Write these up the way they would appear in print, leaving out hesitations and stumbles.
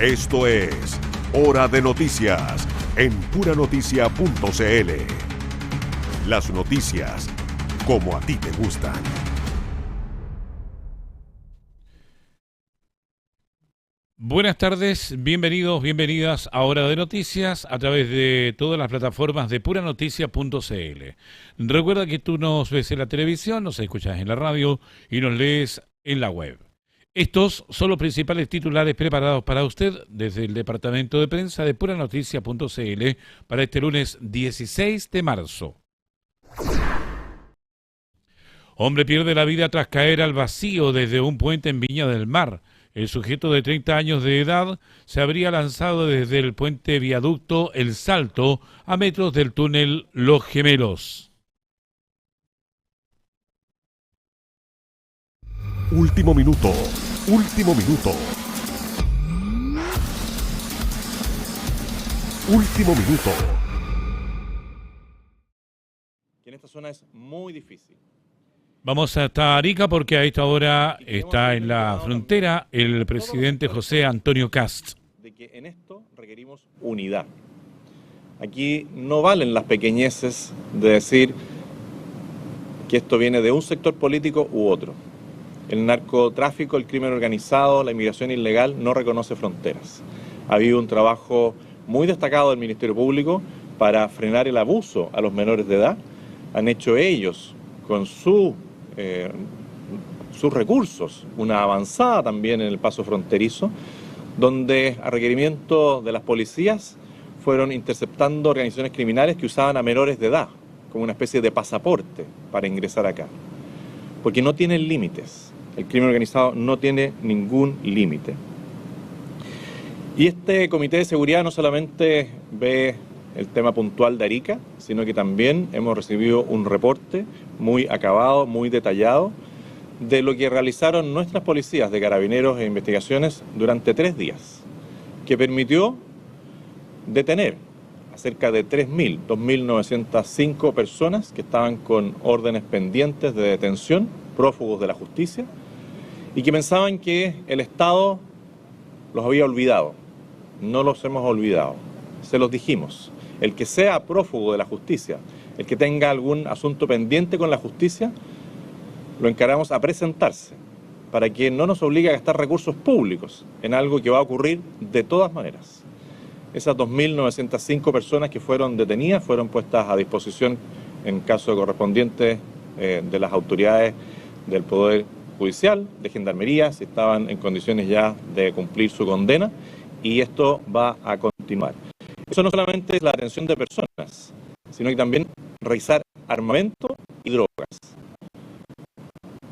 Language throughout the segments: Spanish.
Esto es Hora de Noticias en puranoticia.cl. Las noticias como a ti te gustan. Buenas tardes, bienvenidos, bienvenidas a Hora de Noticias a través de todas las plataformas de puranoticia.cl. Recuerda que tú nos ves en la televisión, nos escuchas en la radio y nos lees en la web. Estos son los principales titulares preparados para usted desde el departamento de prensa de puranoticia.cl para este lunes 16 de marzo. Hombre pierde la vida tras caer al vacío desde un puente en Viña del Mar. El sujeto de 30 años de edad se habría lanzado desde el puente viaducto El Salto a metros del túnel Los Gemelos. Último minuto, último minuto. Último minuto. Que en esta zona es muy difícil. Vamos hasta Arica porque a esta hora está en la frontera el presidente José Antonio Kast. De que en esto requerimos unidad. Aquí no valen las pequeñeces de decir que esto viene de un sector político u otro. El narcotráfico, el crimen organizado, la inmigración ilegal no reconoce fronteras. Ha habido un trabajo muy destacado del Ministerio Público para frenar el abuso a los menores de edad. Han hecho ellos con sus recursos una avanzada también en el paso fronterizo, donde a requerimiento de las policías fueron interceptando organizaciones criminales que usaban a menores de edad como una especie de pasaporte para ingresar acá, porque no tienen límites. El crimen organizado no tiene ningún límite. Y este comité de seguridad no solamente ve el tema puntual de Arica, sino que también hemos recibido un reporte muy acabado, muy detallado, de lo que realizaron nuestras policías de carabineros e investigaciones durante 3 días, que permitió detener a cerca de 2.905 personas que estaban con órdenes pendientes de detención, prófugos de la justicia, y que pensaban que el Estado los había olvidado. No los hemos olvidado, se los dijimos. El que sea prófugo de la justicia, el que tenga algún asunto pendiente con la justicia, lo encaramos a presentarse para que no nos obligue a gastar recursos públicos en algo que va a ocurrir de todas maneras. Esas 2.905 personas que fueron detenidas fueron puestas a disposición en caso correspondiente de las autoridades del Poder Judicial, de Gendarmería, si estaban en condiciones ya de cumplir su condena, y esto va a continuar. Eso no solamente es la detención de personas, sino que también revisar armamento y drogas.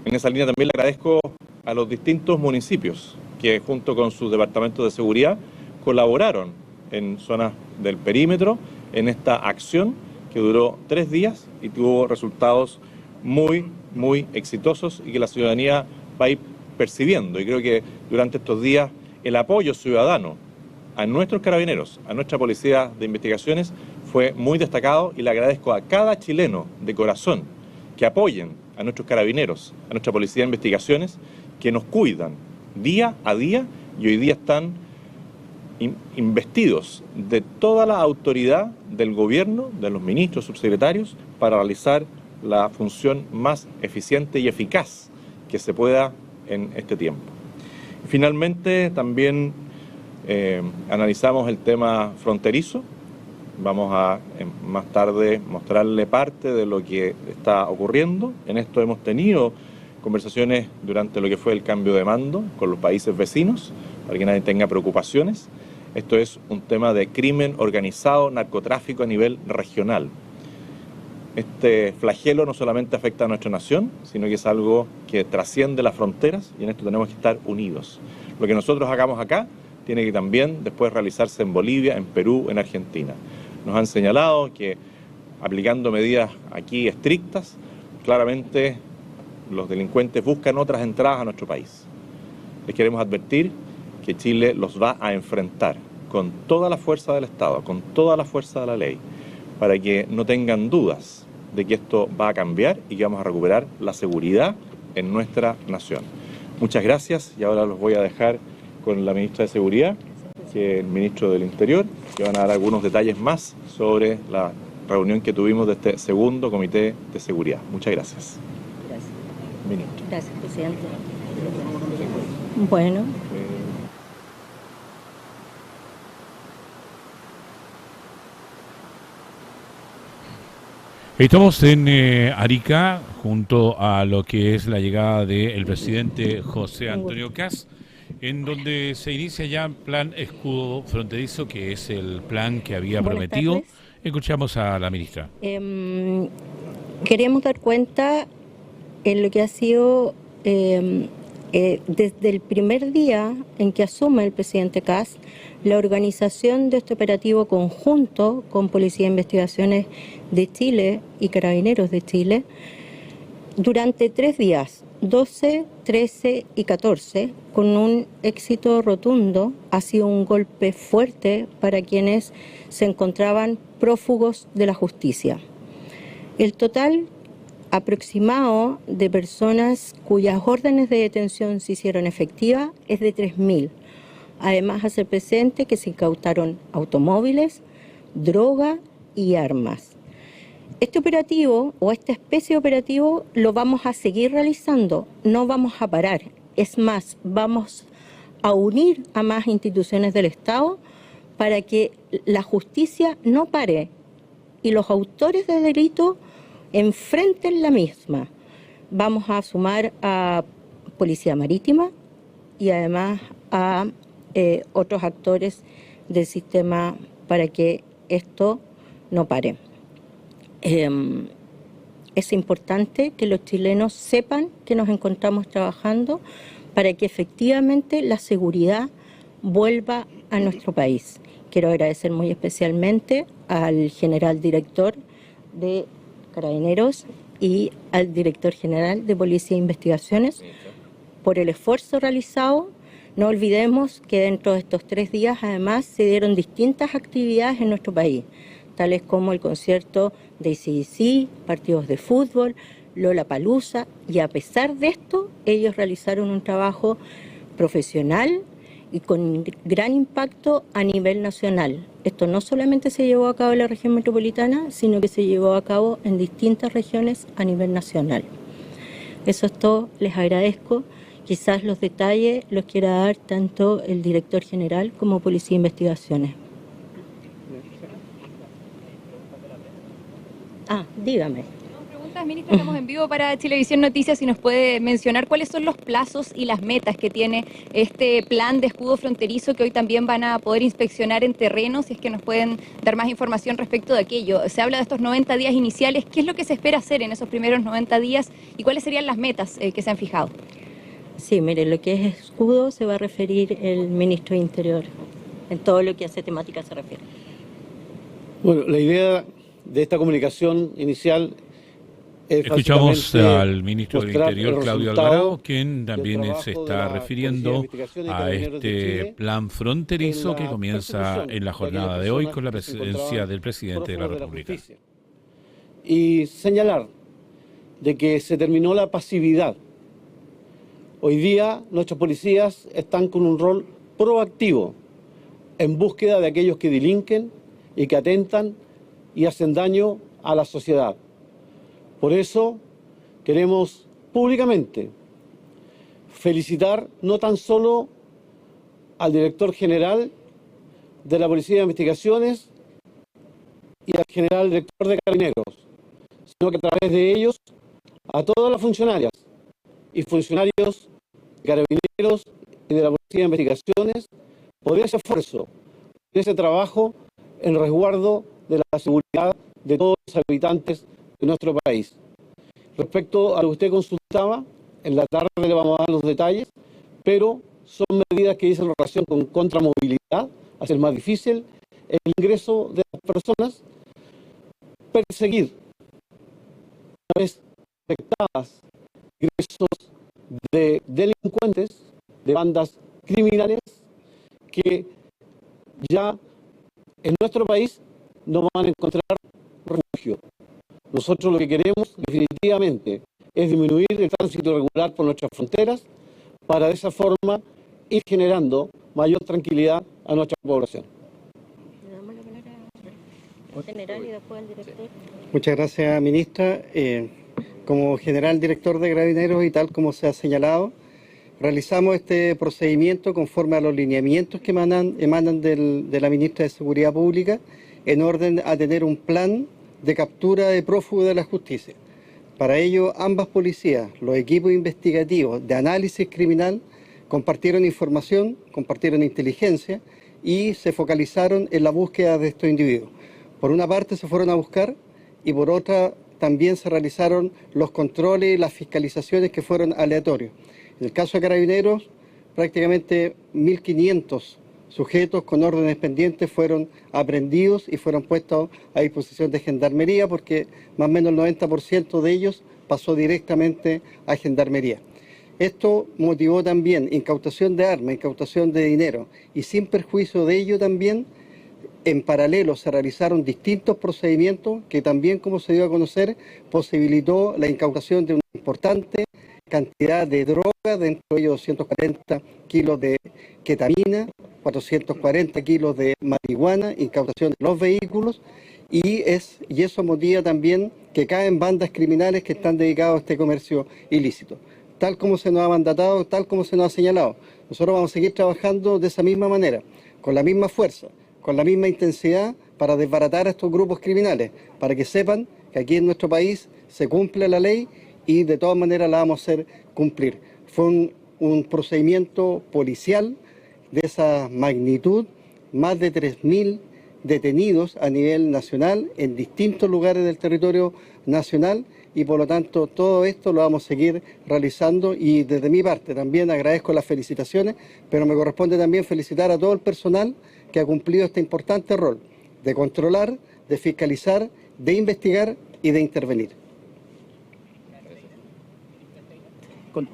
En esa línea también le agradezco a los distintos municipios que junto con sus departamentos de seguridad colaboraron en zonas del perímetro en esta acción que duró 3 días y tuvo resultados muy exitosos y que la ciudadanía va a ir percibiendo. Y creo que durante estos días el apoyo ciudadano a nuestros carabineros, a nuestra policía de investigaciones, fue muy destacado y le agradezco a cada chileno de corazón que apoyen a nuestros carabineros, a nuestra policía de investigaciones, que nos cuidan día a día y hoy día están investidos de toda la autoridad del gobierno, de los ministros, subsecretarios, para realizar la función más eficiente y eficaz que se pueda en este tiempo. Finalmente, también analizamos el tema fronterizo. Vamos a más tarde mostrarle parte de lo que está ocurriendo. En esto hemos tenido conversaciones durante lo que fue el cambio de mando con los países vecinos, para que nadie tenga preocupaciones. Esto es un tema de crimen organizado, narcotráfico a nivel regional. Este flagelo no solamente afecta a nuestra nación, sino que es algo que trasciende las fronteras y en esto tenemos que estar unidos. Lo que nosotros hagamos acá tiene que también después realizarse en Bolivia, en Perú, en Argentina. Nos han señalado que aplicando medidas aquí estrictas, claramente los delincuentes buscan otras entradas a nuestro país. Les queremos advertir que Chile los va a enfrentar con toda la fuerza del Estado, con toda la fuerza de la ley, para que no tengan dudas de que esto va a cambiar y que vamos a recuperar la seguridad en nuestra nación. Muchas gracias y ahora los voy a dejar con la ministra de Seguridad que el ministro del Interior, que van a dar algunos detalles más sobre la reunión que tuvimos de este segundo Comité de Seguridad. Muchas gracias. Gracias. Ministro. Gracias, presidente. Bueno. Estamos en Arica, junto a lo que es la llegada del presidente José Antonio Kast, en donde se inicia ya el plan escudo fronterizo, que es el plan que había prometido. Tardes. Escuchamos a la ministra. Queremos dar cuenta en lo que ha sido desde el primer día en que asume el presidente Kast la organización de este operativo conjunto con Policía de Investigaciones de Chile y Carabineros de Chile durante 3 días, 12, 13 y 14, con un éxito rotundo. Ha sido un golpe fuerte para quienes se encontraban prófugos de la justicia. El total aproximado de personas cuyas órdenes de detención se hicieron efectivas es de 3.000. Además, hace presente que se incautaron automóviles, droga y armas. Este operativo o esta especie de operativo lo vamos a seguir realizando, no vamos a parar. Es más, vamos a unir a más instituciones del Estado para que la justicia no pare y los autores de delito enfrenten la misma. Vamos a sumar a Policía Marítima y además a otros actores del sistema para que esto no pare. Es importante que los chilenos sepan que nos encontramos trabajando para que efectivamente la seguridad vuelva a nuestro país. Quiero agradecer muy especialmente al general director de Carabineros y al director general de Policía de Investigaciones por el esfuerzo realizado. No olvidemos que dentro de estos 3 días además se dieron distintas actividades en nuestro país, tales como el concierto de AC/DC, partidos de fútbol, Lollapalooza, y a pesar de esto ellos realizaron un trabajo profesional y con gran impacto a nivel nacional. Esto no solamente se llevó a cabo en la región metropolitana, sino que se llevó a cabo en distintas regiones a nivel nacional. Eso es todo, les agradezco. Quizás los detalles los quiera dar tanto el director general como Policía de Investigaciones. Dígame. Preguntas, ministra, estamos en vivo para Chilevisión Noticias. Si nos puede mencionar cuáles son los plazos y las metas que tiene este plan de escudo fronterizo que hoy también van a poder inspeccionar en terreno, si es que nos pueden dar más información respecto de aquello. Se habla de estos 90 días iniciales. ¿Qué es lo que se espera hacer en esos primeros 90 días y cuáles serían las metas que se han fijado? Sí, mire, lo que es escudo se va a referir el ministro de Interior, en todo lo que a esa temática se refiere. Bueno, la idea de esta comunicación inicial es escuchamos al ministro del mostrar Interior, el Claudio resultado Alvarado, quien también se está refiriendo a este plan fronterizo que comienza en la jornada de hoy con la presidencia del presidente de la República. Y señalar de que se terminó la pasividad. Hoy día nuestros policías están con un rol proactivo en búsqueda de aquellos que delinquen y que atentan y hacen daño a la sociedad. Por eso queremos públicamente felicitar no tan solo al director general de la Policía de Investigaciones y al general director de Carabineros, sino que a través de ellos a todas las funcionarias y funcionarios de Carabineros y de la Policía de Investigaciones por ese esfuerzo, por ese trabajo en resguardo de la seguridad de todos los habitantes de nuestro país. Respecto a lo que usted consultaba, en la tarde le vamos a dar los detalles, pero son medidas que dicen relación con contramovilidad, hacer más difícil el ingreso de las personas, perseguir, una vez detectadas, ingresos de delincuentes, de bandas criminales, que ya en nuestro país no van a encontrar refugio. Nosotros lo que queremos definitivamente es disminuir el tránsito irregular por nuestras fronteras para de esa forma ir generando mayor tranquilidad a nuestra población. Le damos la palabra al general y después al director. Muchas gracias, ministra. Como general director de Carabineros y tal como se ha señalado, realizamos este procedimiento conforme a los lineamientos que emanan de la ministra de Seguridad Pública en orden a tener un plan de captura de prófugos de la justicia. Para ello, ambas policías, los equipos investigativos de análisis criminal, compartieron información, compartieron inteligencia y se focalizaron en la búsqueda de estos individuos. Por una parte se fueron a buscar y por otra también se realizaron los controles y las fiscalizaciones que fueron aleatorios. En el caso de Carabineros, prácticamente 1.500 sujetos con órdenes pendientes fueron aprehendidos y fueron puestos a disposición de Gendarmería porque más o menos el 90% de ellos pasó directamente a Gendarmería. Esto motivó también incautación de armas, incautación de dinero y sin perjuicio de ello también en paralelo se realizaron distintos procedimientos que también, como se dio a conocer, posibilitó la incautación de una importante cantidad de droga, dentro de ellos 240 kilos de ketamina, 440 kilos de marihuana, incautación de los vehículos y eso motiva también que caen bandas criminales que están dedicadas a este comercio ilícito. Tal como se nos ha mandatado, tal como se nos ha señalado. Nosotros vamos a seguir trabajando de esa misma manera, con la misma fuerza, con la misma intensidad para desbaratar a estos grupos criminales, para que sepan que aquí en nuestro país se cumple la ley y de todas maneras la vamos a hacer cumplir. Fue un procedimiento policial de esa magnitud, más de 3.000 detenidos a nivel nacional en distintos lugares del territorio nacional y por lo tanto todo esto lo vamos a seguir realizando y desde mi parte también agradezco las felicitaciones, pero me corresponde también felicitar a todo el personal que ha cumplido este importante rol de controlar, de fiscalizar, de investigar y de intervenir.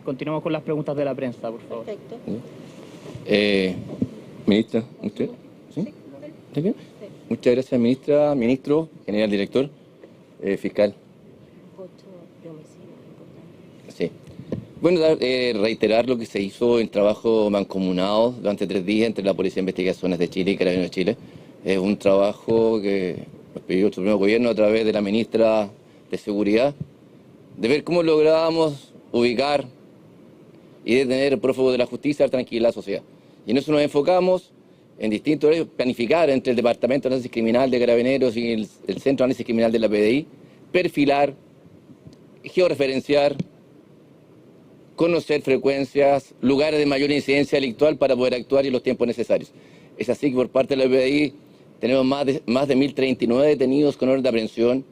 Continuamos con las preguntas de la prensa, por favor. Perfecto. Ministra, ¿usted? ¿Sí? ¿Está bien? Muchas gracias, ministra, ministro, general director, fiscal. Sí. Bueno, reiterar lo que se hizo en trabajo mancomunado durante 3 días entre la Policía de Investigaciones de Chile y Carabineros de Chile. Es un trabajo que nos pidió el Supremo Gobierno a través de la ministra de Seguridad, de ver cómo lográbamos ubicar y detener prófugos de la justicia, dar tranquilidad a la sociedad. Y en eso nos enfocamos en distintos horarios, planificar entre el Departamento de Análisis Criminal de Carabineros y el Centro de Análisis Criminal de la PDI, perfilar, georreferenciar, conocer frecuencias, lugares de mayor incidencia delictual para poder actuar en los tiempos necesarios. Es así que por parte de la PDI tenemos más de 1.039 detenidos con orden de aprehensión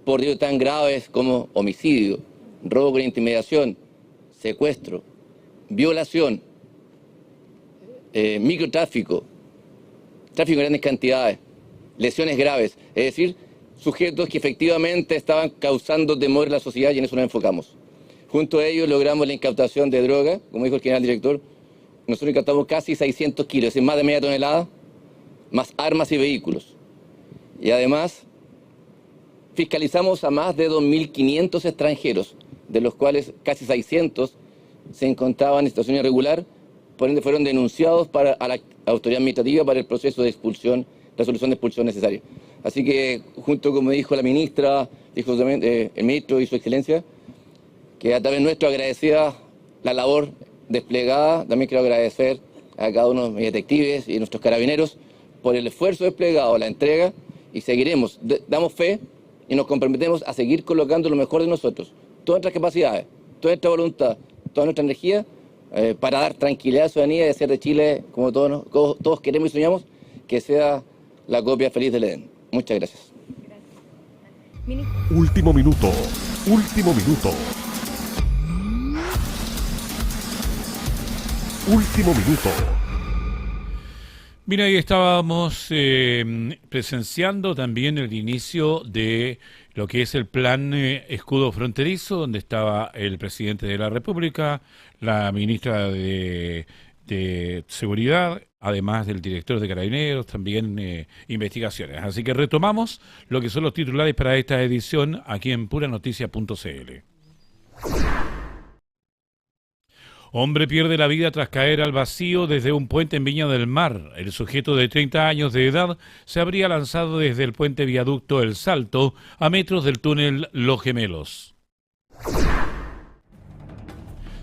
por delitos tan graves como homicidio, robo con intimidación, secuestro, violación, microtráfico, tráfico en grandes cantidades, lesiones graves, es decir, sujetos que efectivamente estaban causando temor en la sociedad y en eso nos enfocamos. Junto a ellos logramos la incautación de droga, como dijo el general director, nosotros incautamos casi 600 kilos, es decir, más de media tonelada, más armas y vehículos. Y además fiscalizamos a más de 2.500 extranjeros, de los cuales casi 600 se encontraban en situación irregular, por ende fueron denunciados a la autoridad administrativa para el proceso de expulsión, resolución de expulsión necesaria. Así que, junto como dijo la ministra, dijo también el ministro y su excelencia, que a través nuestro agradecida la labor desplegada, también quiero agradecer a cada uno de mis detectives y nuestros carabineros por el esfuerzo desplegado, la entrega, y seguiremos, damos fe y nos comprometemos a seguir colocando lo mejor de nosotros, todas nuestras capacidades, toda nuestra voluntad, toda nuestra energía, para dar tranquilidad a la ciudadanía y hacer de Chile, como todos queremos y soñamos, que sea la copia feliz del Edén. Muchas gracias. Último minuto, último minuto. Último minuto. Mira, ahí estábamos presenciando también el inicio de lo que es el plan escudo fronterizo, donde estaba el presidente de la República, la ministra de Seguridad, además del director de Carabineros, también investigaciones. Así que retomamos lo que son los titulares para esta edición aquí en puranoticias.cl. Hombre pierde la vida tras caer al vacío desde un puente en Viña del Mar. El sujeto de 30 años de edad se habría lanzado desde el puente viaducto El Salto a metros del túnel Los Gemelos.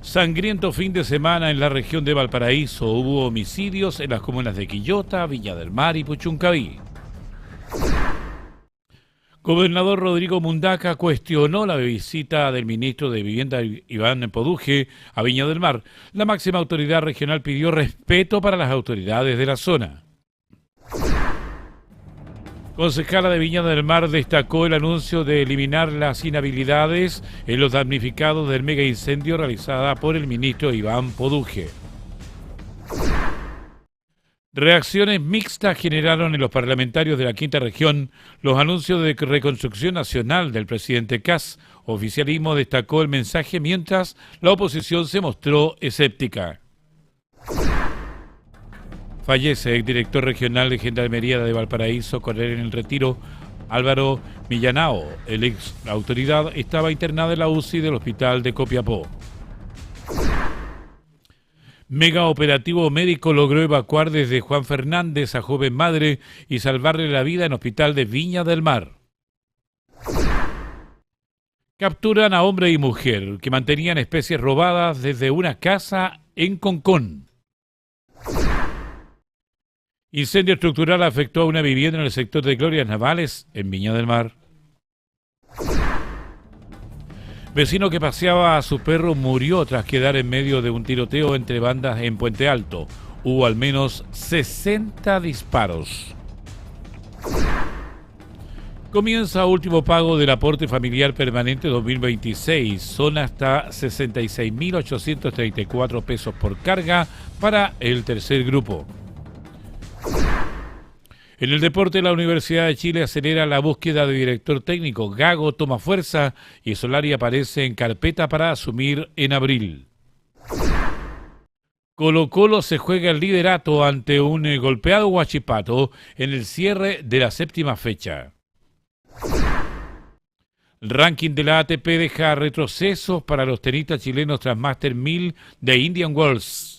Sangriento fin de semana en la región de Valparaíso. Hubo homicidios en las comunas de Quillota, Viña del Mar y Puchuncaví. Gobernador Rodrigo Mundaca cuestionó la visita del ministro de Vivienda Iván Poduje a Viña del Mar. La máxima autoridad regional pidió respeto para las autoridades de la zona. Concejala de Viña del Mar destacó el anuncio de eliminar las inhabilidades en los damnificados del mega incendio realizada por el ministro Iván Poduje. Reacciones mixtas generaron en los parlamentarios de la Quinta Región los anuncios de reconstrucción nacional del presidente Kast. Oficialismo destacó el mensaje mientras la oposición se mostró escéptica. Fallece el director regional de Gendarmería de Valparaíso, Coronel en el retiro, Álvaro Millanao. El ex autoridad estaba internada en la UCI del hospital de Copiapó. Mega operativo médico logró evacuar desde Juan Fernández a joven madre y salvarle la vida en hospital de Viña del Mar. Capturan a hombre y mujer que mantenían especies robadas desde una casa en Concón. Incendio estructural afectó a una vivienda en el sector de Glorias Navales, en Viña del Mar. Vecino que paseaba a su perro murió tras quedar en medio de un tiroteo entre bandas en Puente Alto. Hubo al menos 60 disparos. Comienza último pago del aporte familiar permanente 2026. Son hasta 66.834 pesos por carga para el tercer grupo. En el deporte, la Universidad de Chile acelera la búsqueda de director técnico. Gago toma fuerza y Solari aparece en carpeta para asumir en abril. Colo-Colo se juega el liderato ante un golpeado Huachipato en el cierre de la séptima fecha. El ranking de la ATP deja retrocesos para los tenistas chilenos tras Master 1000 de Indian Wells.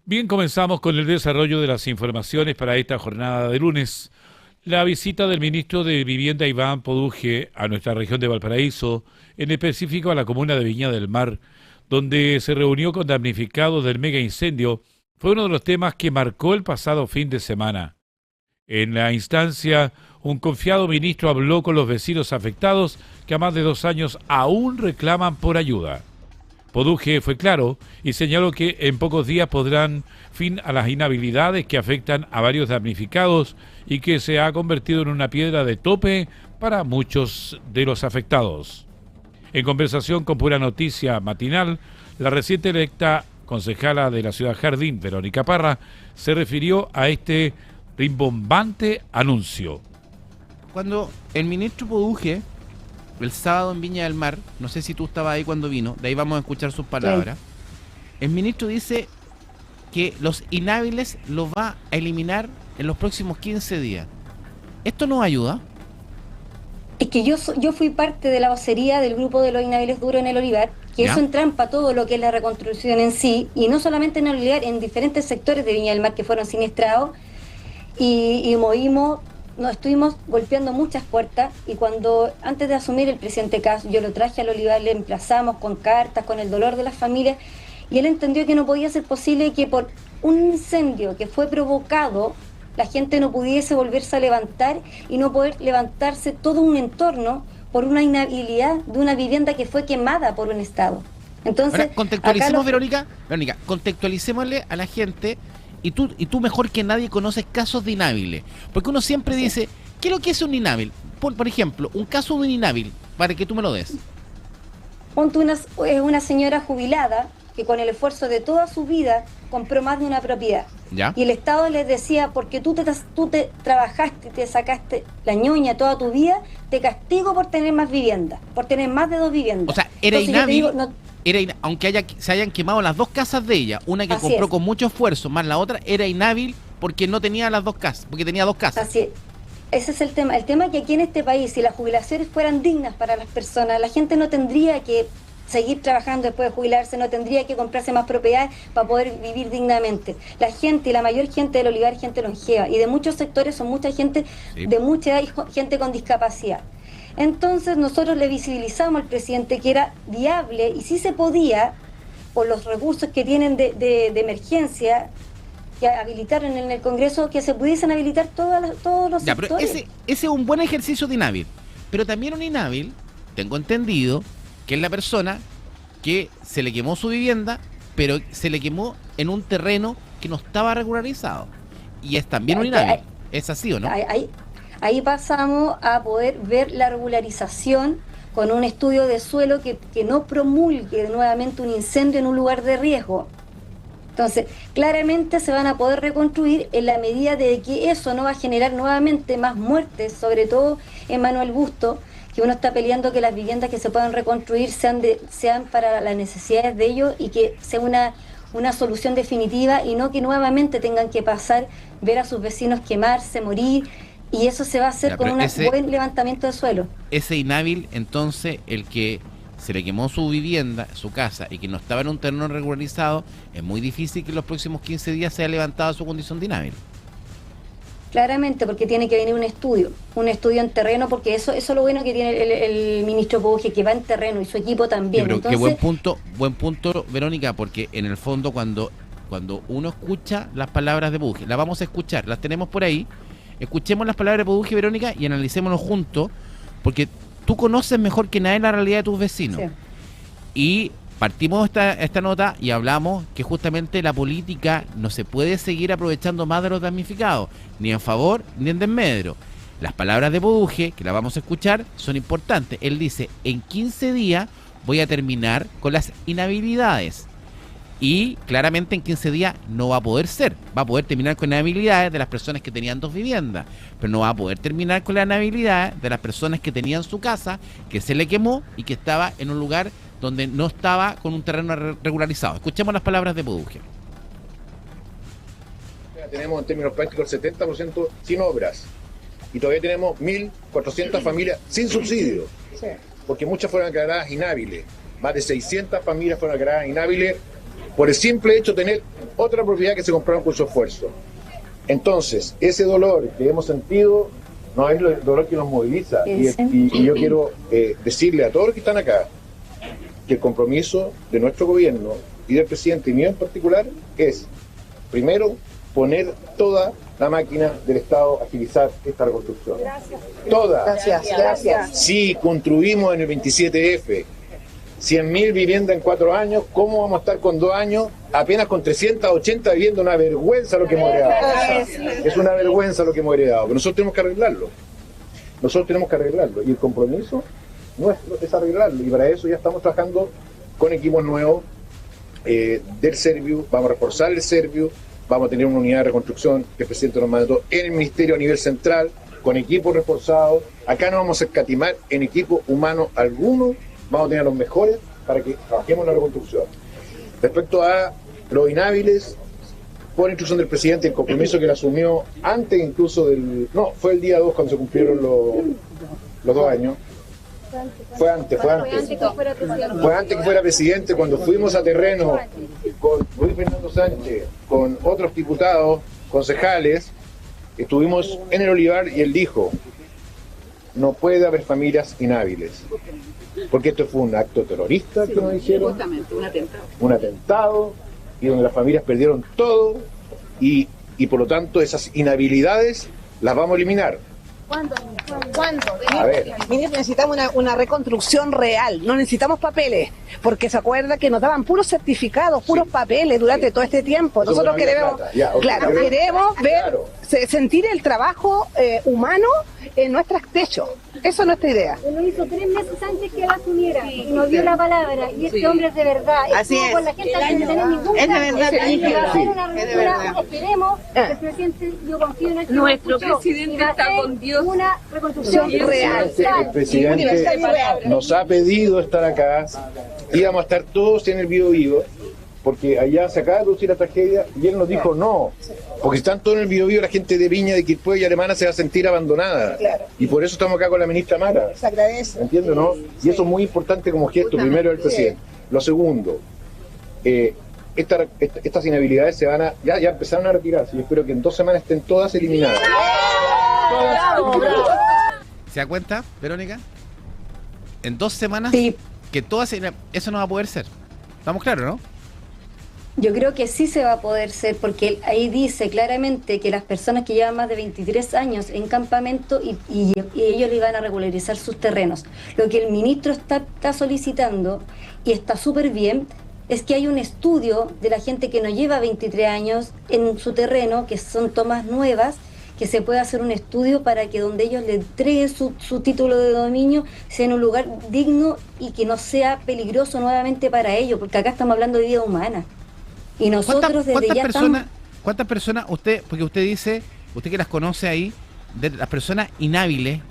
Bien, comenzamos con el desarrollo de las informaciones para esta jornada de lunes. La visita del ministro de Vivienda Iván Poduje a nuestra región de Valparaíso, en específico a la comuna de Viña del Mar, donde se reunió con damnificados del mega incendio, fue uno de los temas que marcó el pasado fin de semana. En la instancia, un confiado ministro habló con los vecinos afectados que a más de 2 años aún reclaman por ayuda. Poduje fue claro y señaló que en pocos días pondrán fin a las inhabilidades que afectan a varios damnificados y que se ha convertido en una piedra de tope para muchos de los afectados. En conversación con Pura Noticia Matinal, la reciente electa concejala de la ciudad Jardín, Verónica Parra, se refirió a este rimbombante anuncio. Cuando el ministro Poduje, el sábado en Viña del Mar, no sé si tú estabas ahí cuando vino, de ahí vamos a escuchar sus palabras. Sí. El ministro dice que los inhábiles los va a eliminar en los próximos 15 días. ¿Esto nos ayuda? Es que yo fui parte de la vocería del grupo de los inhábiles duros en el Olivar, que ¿ya? Eso entrampa todo lo que es la reconstrucción en sí, y no solamente en el Olivar, en diferentes sectores de Viña del Mar que fueron siniestrados, y movimos. Nos estuvimos golpeando muchas puertas y cuando antes de asumir el presidente Kast, yo lo traje al Olivar, le emplazamos con cartas, con el dolor de las familias y él entendió que no podía ser posible que por un incendio que fue provocado la gente no pudiese volverse a levantar y no poder levantarse todo un entorno por una inhabilidad de una vivienda que fue quemada por un Estado. Entonces, ahora, contextualicemos, Verónica, contextualicémosle a la gente. Y tú mejor que nadie conoces casos de inhábiles. Porque uno siempre dice, ¿qué es lo que es un inhábil? Por ejemplo, un caso de un inhábil, para que tú me lo des. Ponte una señora jubilada que con el esfuerzo de toda su vida compró más de una propiedad. ¿Ya? Y el Estado les decía, porque tú te trabajaste, te sacaste la ñoña toda tu vida, te castigo por tener más viviendas, por tener más de 2 viviendas. O sea, era inhábil. Aunque se hayan quemado las 2 casas de ella, una que así compró es. Con mucho esfuerzo, más la otra, era inhábil porque no tenía las 2 casas, porque tenía 2 casas. Así es. Ese es el tema. El tema es que aquí en este país, si las jubilaciones fueran dignas para las personas, la gente no tendría que seguir trabajando después de jubilarse, no tendría que comprarse más propiedades para poder vivir dignamente. La gente, y la mayor gente del olivar, gente longeva, y de muchos sectores son mucha gente de mucha edad y gente con discapacidad. Entonces nosotros le visibilizamos al presidente que era viable y sí se podía, por los recursos que tienen de emergencia, que habilitaron en el Congreso, que se pudiesen habilitar todos los sectores. Pero ese es un buen ejercicio de inhábil. Pero también un inhábil, tengo entendido, que es la persona que se le quemó su vivienda, pero se le quemó en un terreno que no estaba regularizado. Y es también un inhábil. ¿Es así o no? Ahí pasamos a poder ver la regularización con un estudio de suelo que no promulgue nuevamente un incendio en un lugar de riesgo. Entonces, claramente se van a poder reconstruir en la medida de que eso no va a generar nuevamente más muertes, sobre todo en Manuel Busto, que uno está peleando que las viviendas que se puedan reconstruir sean para las necesidades de ellos y que sea una solución definitiva y no que nuevamente tengan que pasar, ver a sus vecinos quemarse, morir, y eso se va a hacer con un buen levantamiento de suelo. Ese inhábil, entonces, el que se le quemó su vivienda, su casa, y que no estaba en un terreno regularizado, es muy difícil que en los próximos 15 días sea levantada su condición de inhábil. Claramente, porque tiene que venir un estudio en terreno, porque eso es lo bueno que tiene el ministro Pouge, que va en terreno, y su equipo también. Pero entonces, buen punto, Verónica, porque en el fondo cuando uno escucha las palabras de Pouge, las vamos a escuchar, las tenemos por ahí, escuchemos las palabras de Pouge, Verónica, y analicémonos juntos, porque tú conoces mejor que nadie la realidad de tus vecinos. Sí. Y partimos esta nota y hablamos que justamente la política no se puede seguir aprovechando más de los damnificados, ni en favor ni en desmedro. Las palabras de Pouge, que las vamos a escuchar, son importantes. Él dice, en 15 días voy a terminar con las inhabilidades. Y claramente en 15 días no va a poder ser. Va a poder terminar con las inhabilidades de las personas que tenían 2 viviendas, pero no va a poder terminar con las inhabilidades de las personas que tenían su casa, que se le quemó y que estaba en un lugar donde no estaba con un terreno regularizado. Escuchemos las palabras de Pouge. Tenemos en términos prácticos el 70% sin obras y todavía tenemos 1.400 familias sin subsidio, porque muchas fueron declaradas inhábiles. Más de 600 familias fueron declaradas inhábiles por el simple hecho de tener otra propiedad que se compraron con su esfuerzo. Entonces, ese dolor que hemos sentido no es el dolor que nos moviliza. Y yo quiero decirle a todos los que están acá que el compromiso de nuestro gobierno y del presidente, y mío en particular, es, primero, poner toda la máquina del Estado a agilizar esta reconstrucción. Gracias. Toda. Gracias. Si construimos en el 27F 100.000 viviendas en 4 años, ¿cómo vamos a estar con 2 años apenas con 380 viviendas? Una vergüenza lo que hemos heredado. Es una vergüenza lo que hemos heredado, pero nosotros tenemos que arreglarlo. Y el compromiso nuestro es arreglarlo, y para eso ya estamos trabajando con equipos nuevos del Serviu. Vamos a reforzar el Serviu, vamos a tener una unidad de reconstrucción que el presidente nos mandó en el ministerio a nivel central, con equipos reforzados. Acá no vamos a escatimar en equipo humano alguno, vamos a tener los mejores para que trabajemos en la reconstrucción. Respecto a los inhábiles, por instrucción del presidente, el compromiso que él asumió antes incluso fue el día 2 cuando se cumplieron los 2 años. Fue antes que fuera presidente, cuando fuimos a terreno con Luis Fernando Sánchez, con otros diputados, concejales, estuvimos en el Olivar y él dijo, no puede haber familias inhábiles, porque esto fue un acto terrorista que nos dijeron, justamente, un atentado, y donde las familias perdieron todo, y por lo tanto esas inhabilidades las vamos a eliminar. ¿Cuándo? A ver. Ministro, necesitamos una reconstrucción real, no necesitamos papeles, porque se acuerda que nos daban puros certificados, puros papeles durante todo este tiempo. Nosotros queremos, queremos ver, sentir el trabajo humano en nuestros techos. Eso es nuestra idea. Lo hizo 3 meses antes que él asumiera y nos dio la palabra, y este hombre es de verdad. Así es. Con la gente sin tener ningún es de verdad. Esperemos que el presidente, yo confío en nuestro presidente está con Dios. Una reconstrucción real. El presidente nos ha pedido estar acá, íbamos a estar todos en el Bío Bío, porque allá se acaba de producir la tragedia y él nos dijo no, porque están todos en el Biobío, la gente de Viña, de Quilpué y Alemana se va a sentir abandonada. Claro. Y por eso estamos acá con la ministra Mara. Se agradece. ¿Entiendes, no? Y eso es muy importante como gesto, primero del presidente. Lo segundo, estas inhabilidades se van a, ya empezaron a retirarse y espero que en 2 semanas estén todas eliminadas. ¿Se da cuenta, Verónica? En 2 semanas, Sí. que todas, eso no va a poder ser. ¿Estamos claros, no? Yo creo que sí se va a poder ser, porque ahí dice claramente que las personas que llevan más de 23 años en campamento y ellos le van a regularizar sus terrenos. Lo que el ministro está solicitando, y está súper bien, es que hay un estudio de la gente que no lleva 23 años en su terreno, que son tomas nuevas, que se pueda hacer un estudio para que donde ellos le entreguen su título de dominio sea en un lugar digno y que no sea peligroso nuevamente para ellos, porque acá estamos hablando de vida humana. Y nosotros desde ya estamos... ¿Cuántas personas, usted, porque usted dice, usted que las conoce ahí, de las personas inhábiles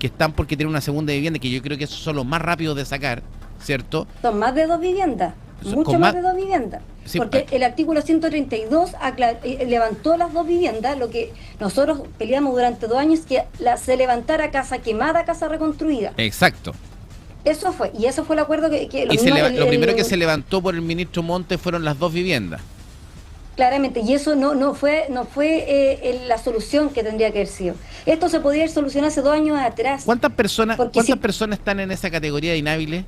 que están porque tienen una segunda vivienda, que yo creo que esos son los más rápidos de sacar, ¿cierto? Son más de 2 viviendas, mucho más de 2 viviendas. Sí, porque el artículo 132 levantó las 2 viviendas, lo que nosotros peleamos durante 2 años, que se levantara casa quemada, casa reconstruida. Exacto. Eso fue, y eso fue el acuerdo que lo primero que se levantó por el ministro Montes fueron las 2 viviendas. Claramente, y eso no fue la solución que tendría que haber sido. Esto se podría haber solucionado hace 2 años atrás. ¿Cuántas personas están en esa categoría de inhábiles?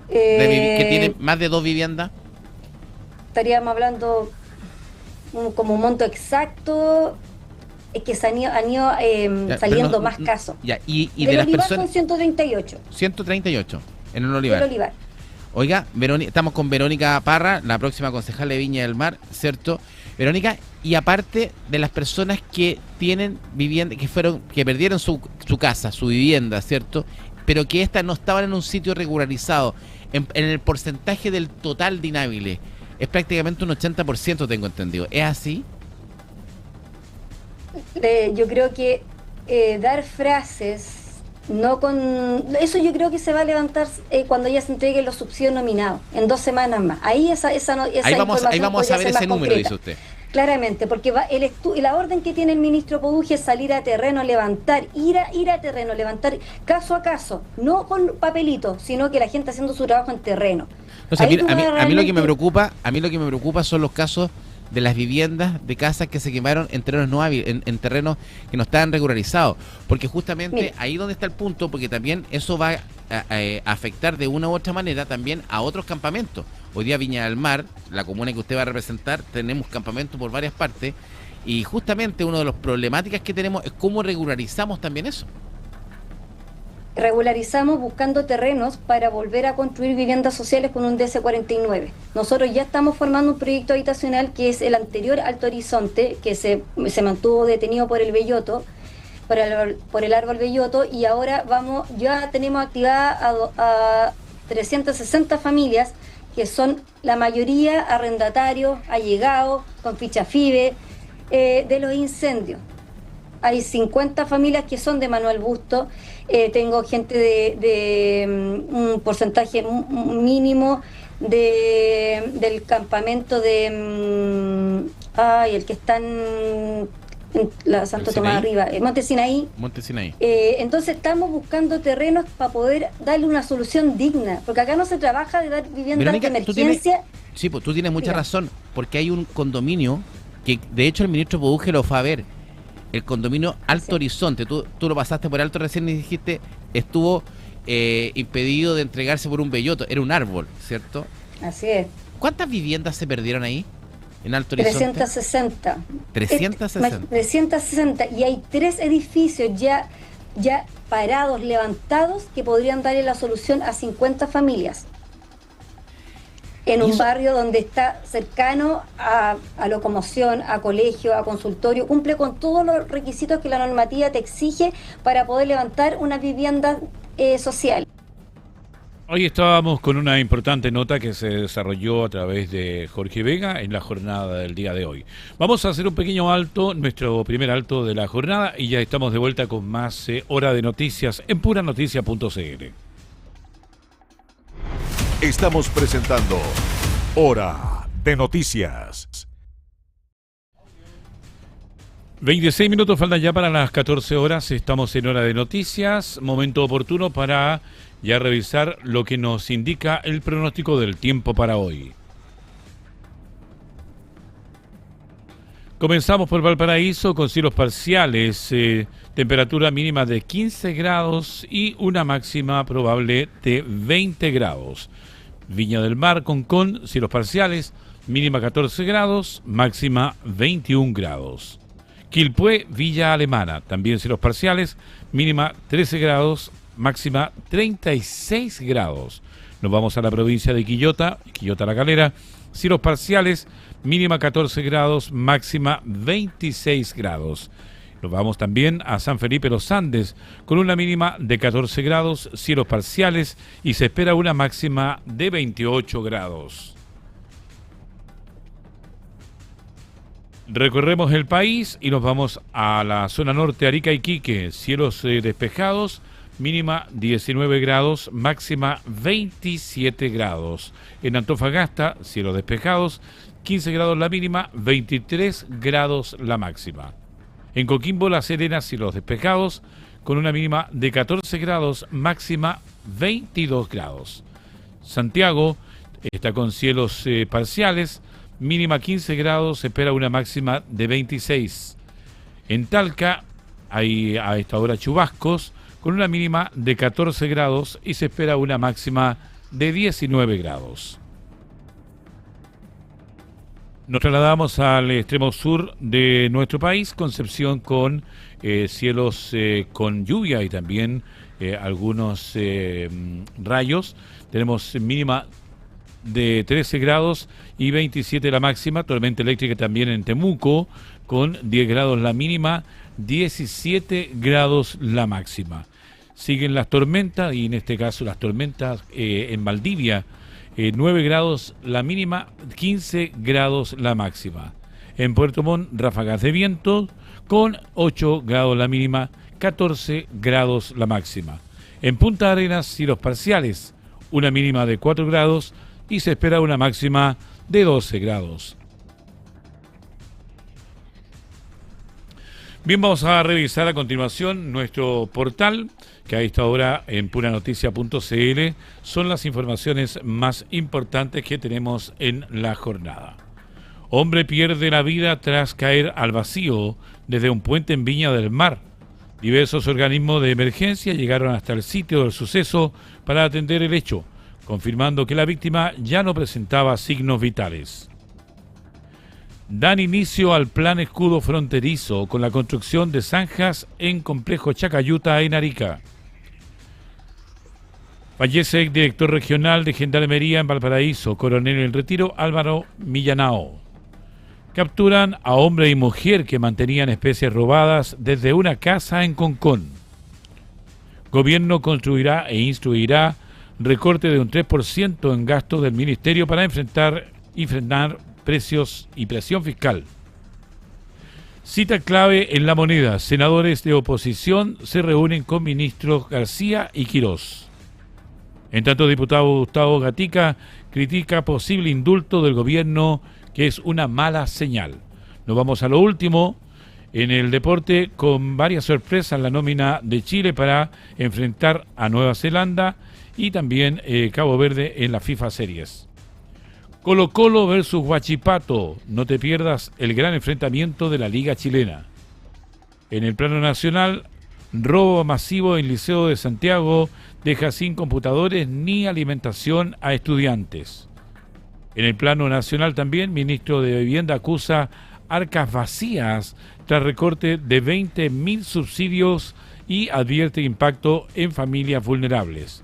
Que tienen más de 2 viviendas. Estaríamos hablando como un monto exacto, es que se han ido saliendo más casos. Ya, y el de las Olivar personas... son 138. 138 en el Olivar. El Olivar. Oiga, estamos con Verónica Parra, la próxima concejal de Viña del Mar, ¿cierto? Verónica, y aparte de las personas que tienen vivienda, que perdieron su casa, su vivienda, ¿cierto? Pero que estas no estaban en un sitio regularizado, en el porcentaje del total de inhábiles, es prácticamente un 80%, tengo entendido. ¿Es así? Yo creo que dar frases no con eso, yo creo que se va a levantar cuando ya se entreguen los subsidios nominados en 2 semanas más. Ahí ahí vamos a saber ese número, dice usted. Claramente, porque la orden que tiene el ministro Poduje es salir a terreno, levantar, ir a terreno, levantar caso a caso, no con papelitos, sino que la gente haciendo su trabajo en terreno. Entonces, a mí lo que me preocupa son los casos de las viviendas de casas que se quemaron en terrenos no hábiles, en terrenos que no estaban regularizados, porque justamente ahí donde está el punto, porque también eso va a afectar de una u otra manera también a otros campamentos. Hoy día Viña del Mar, la comuna que usted va a representar, tenemos campamentos por varias partes, y justamente una de las problemáticas que tenemos es cómo regularizamos también eso. Regularizamos buscando terrenos para volver a construir viviendas sociales con un DC-49. Nosotros ya estamos formando un proyecto habitacional que es el anterior Alto Horizonte, que se mantuvo detenido por el Belloto, por el árbol Belloto, y ahora ya tenemos activada a 360 familias, que son la mayoría arrendatarios, allegados, con ficha FIBE, de los incendios. Hay 50 familias que son de Manuel Busto. Tengo gente de un porcentaje mínimo del campamento de el que está en la Santo Tomás arriba, Monte Sinaí. Entonces estamos buscando terrenos para poder darle una solución digna, porque acá no se trabaja de dar viviendas, Verónica, de emergencia. Tú tienes mucha razón, porque hay un condominio que de hecho el ministro Poduje lo fue a ver, el condominio Alto Horizonte. Tú lo pasaste por alto recién y dijiste, estuvo impedido de entregarse por un belloto, era un árbol, ¿cierto? Así es. ¿Cuántas viviendas se perdieron ahí, en Alto Horizonte? 360. 360. 360, y hay 3 edificios ya parados, levantados, que podrían darle la solución a 50 familias. En un barrio donde está cercano a locomoción, a colegio, a consultorio, cumple con todos los requisitos que la normativa te exige para poder levantar una vivienda social. Hoy estábamos con una importante nota que se desarrolló a través de Jorge Vega en la jornada del día de hoy. Vamos a hacer un pequeño alto, nuestro primer alto de la jornada, y ya estamos de vuelta con más Hora de Noticias en puranoticia.cl. Estamos presentando Hora de noticias. 26 minutos faltan ya para las 14 horas. Estamos en Hora de Noticias. Momento oportuno para ya revisar lo que nos indica el pronóstico del tiempo para hoy. Comenzamos por Valparaíso con cielos parciales, temperatura mínima de 15 grados y una máxima probable de 20 grados. Viña del Mar, Concón, cielos parciales, mínima 14 grados, máxima 21 grados. Quilpué, Villa Alemana, también cielos parciales, mínima 13 grados, máxima 36 grados. Nos vamos a la provincia de Quillota, La Calera, cielos parciales, mínima 14 grados, máxima 26 grados. Nos vamos también a San Felipe Los Andes, con una mínima de 14 grados, cielos parciales, y se espera una máxima de 28 grados. Recorremos el país y nos vamos a la zona norte, Arica, Iquique, cielos despejados, mínima 19 grados, máxima 27 grados. En Antofagasta, cielos despejados, 15 grados la mínima, 23 grados la máxima. En Coquimbo, La Serena, cielos despejados, con una mínima de 14 grados, máxima 22 grados. Santiago está con cielos parciales, mínima 15 grados, se espera una máxima de 26. En Talca hay a esta hora chubascos, con una mínima de 14 grados y se espera una máxima de 19 grados. Nos trasladamos al extremo sur de nuestro país, Concepción, con cielos con lluvia y también algunos rayos. Tenemos mínima de 13 grados y 27 la máxima. Tormenta eléctrica también en Temuco, con 10 grados la mínima, 17 grados la máxima. Siguen las tormentas, y en este caso las tormentas en Valdivia, 9 grados la mínima, 15 grados la máxima. En Puerto Montt, ráfagas de viento con 8 grados la mínima, 14 grados la máxima. En Punta Arenas, cielos parciales, una mínima de 4 grados y se espera una máxima de 12 grados. Bien, vamos a revisar a continuación nuestro portal, que a esta hora en puranoticia.cl son las informaciones más importantes que tenemos en la jornada. Hombre pierde la vida tras caer al vacío desde un puente en Viña del Mar. Diversos organismos de emergencia llegaron hasta el sitio del suceso para atender el hecho, confirmando que la víctima ya no presentaba signos vitales. Dan inicio al plan escudo fronterizo con la construcción de zanjas en complejo Chacayuta en Arica. Fallece el director regional de Gendarmería en Valparaíso, coronel en retiro Álvaro Millanao. Capturan a hombre y mujer que mantenían especies robadas desde una casa en Concón. Gobierno construirá e instruirá recorte de un 3% en gastos del Ministerio para enfrentar y frenar precios y presión fiscal. Cita clave en La Moneda. Senadores de oposición se reúnen con ministros García y Quirós. En tanto, el diputado Gustavo Gatica critica posible indulto del gobierno, que es una mala señal. Nos vamos a lo último en el deporte, con varias sorpresas en la nómina de Chile para enfrentar a Nueva Zelanda y también Cabo Verde en la FIFA Series. Colo-Colo versus Huachipato. No te pierdas el gran enfrentamiento de la Liga Chilena. En el plano nacional, robo masivo en Liceo de Santiago deja sin computadores ni alimentación a estudiantes. En el plano nacional también, ministro de Vivienda acusa arcas vacías tras recorte de 20.000 subsidios y advierte impacto en familias vulnerables.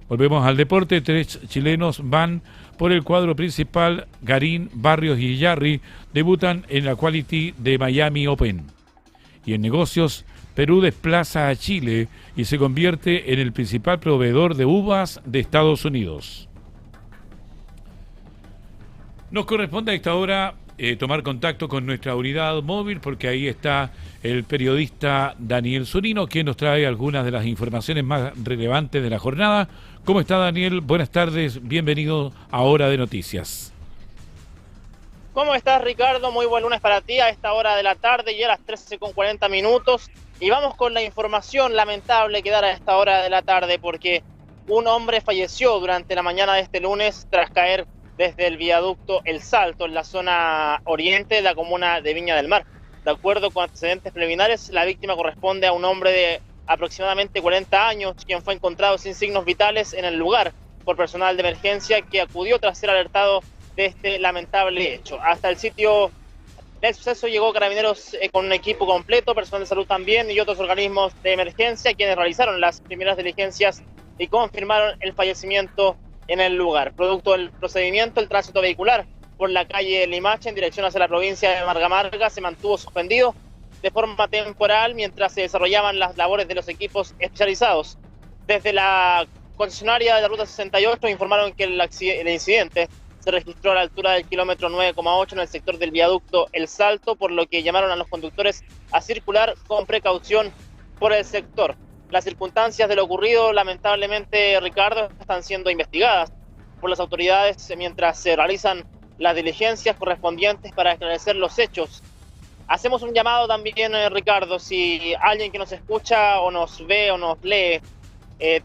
Volvemos al deporte. 3 chilenos van por el cuadro principal. Garín, Barrios y Yarri debutan en la Quality de Miami Open. Y en negocios, Perú desplaza a Chile y se convierte en el principal proveedor de uvas de Estados Unidos. Nos corresponde a esta hora tomar contacto con nuestra unidad móvil, porque ahí está el periodista Daniel Zunino, que nos trae algunas de las informaciones más relevantes de la jornada. ¿Cómo está, Daniel? Buenas tardes, bienvenido a Hora de Noticias. ¿Cómo estás, Ricardo? Muy buen lunes para ti a esta hora de la tarde y a las 13:40. Y vamos con la información lamentable que dará a esta hora de la tarde, porque un hombre falleció durante la mañana de este lunes tras caer desde el viaducto El Salto, en la zona oriente de la comuna de Viña del Mar. De acuerdo con antecedentes preliminares, la víctima corresponde a un hombre de aproximadamente 40 años, quien fue encontrado sin signos vitales en el lugar por personal de emergencia que acudió tras ser alertado de este lamentable hecho. Hasta el sitio del suceso llegó Carabineros con un equipo completo, personal de salud también y otros organismos de emergencia, quienes realizaron las primeras diligencias y confirmaron el fallecimiento en el lugar. Producto del procedimiento, el tránsito vehicular por la calle Limache en dirección hacia la provincia de Margamarga se mantuvo suspendido de forma temporal mientras se desarrollaban las labores de los equipos especializados. Desde la concesionaria de la Ruta 68 informaron que el incidente se registró a la altura del kilómetro 9,8 en el sector del viaducto El Salto, por lo que llamaron a los conductores a circular con precaución por el sector. Las circunstancias de lo ocurrido, lamentablemente, Ricardo, están siendo investigadas por las autoridades mientras se realizan las diligencias correspondientes para esclarecer los hechos. Hacemos un llamado también, Ricardo, si alguien que nos escucha o nos ve o nos lee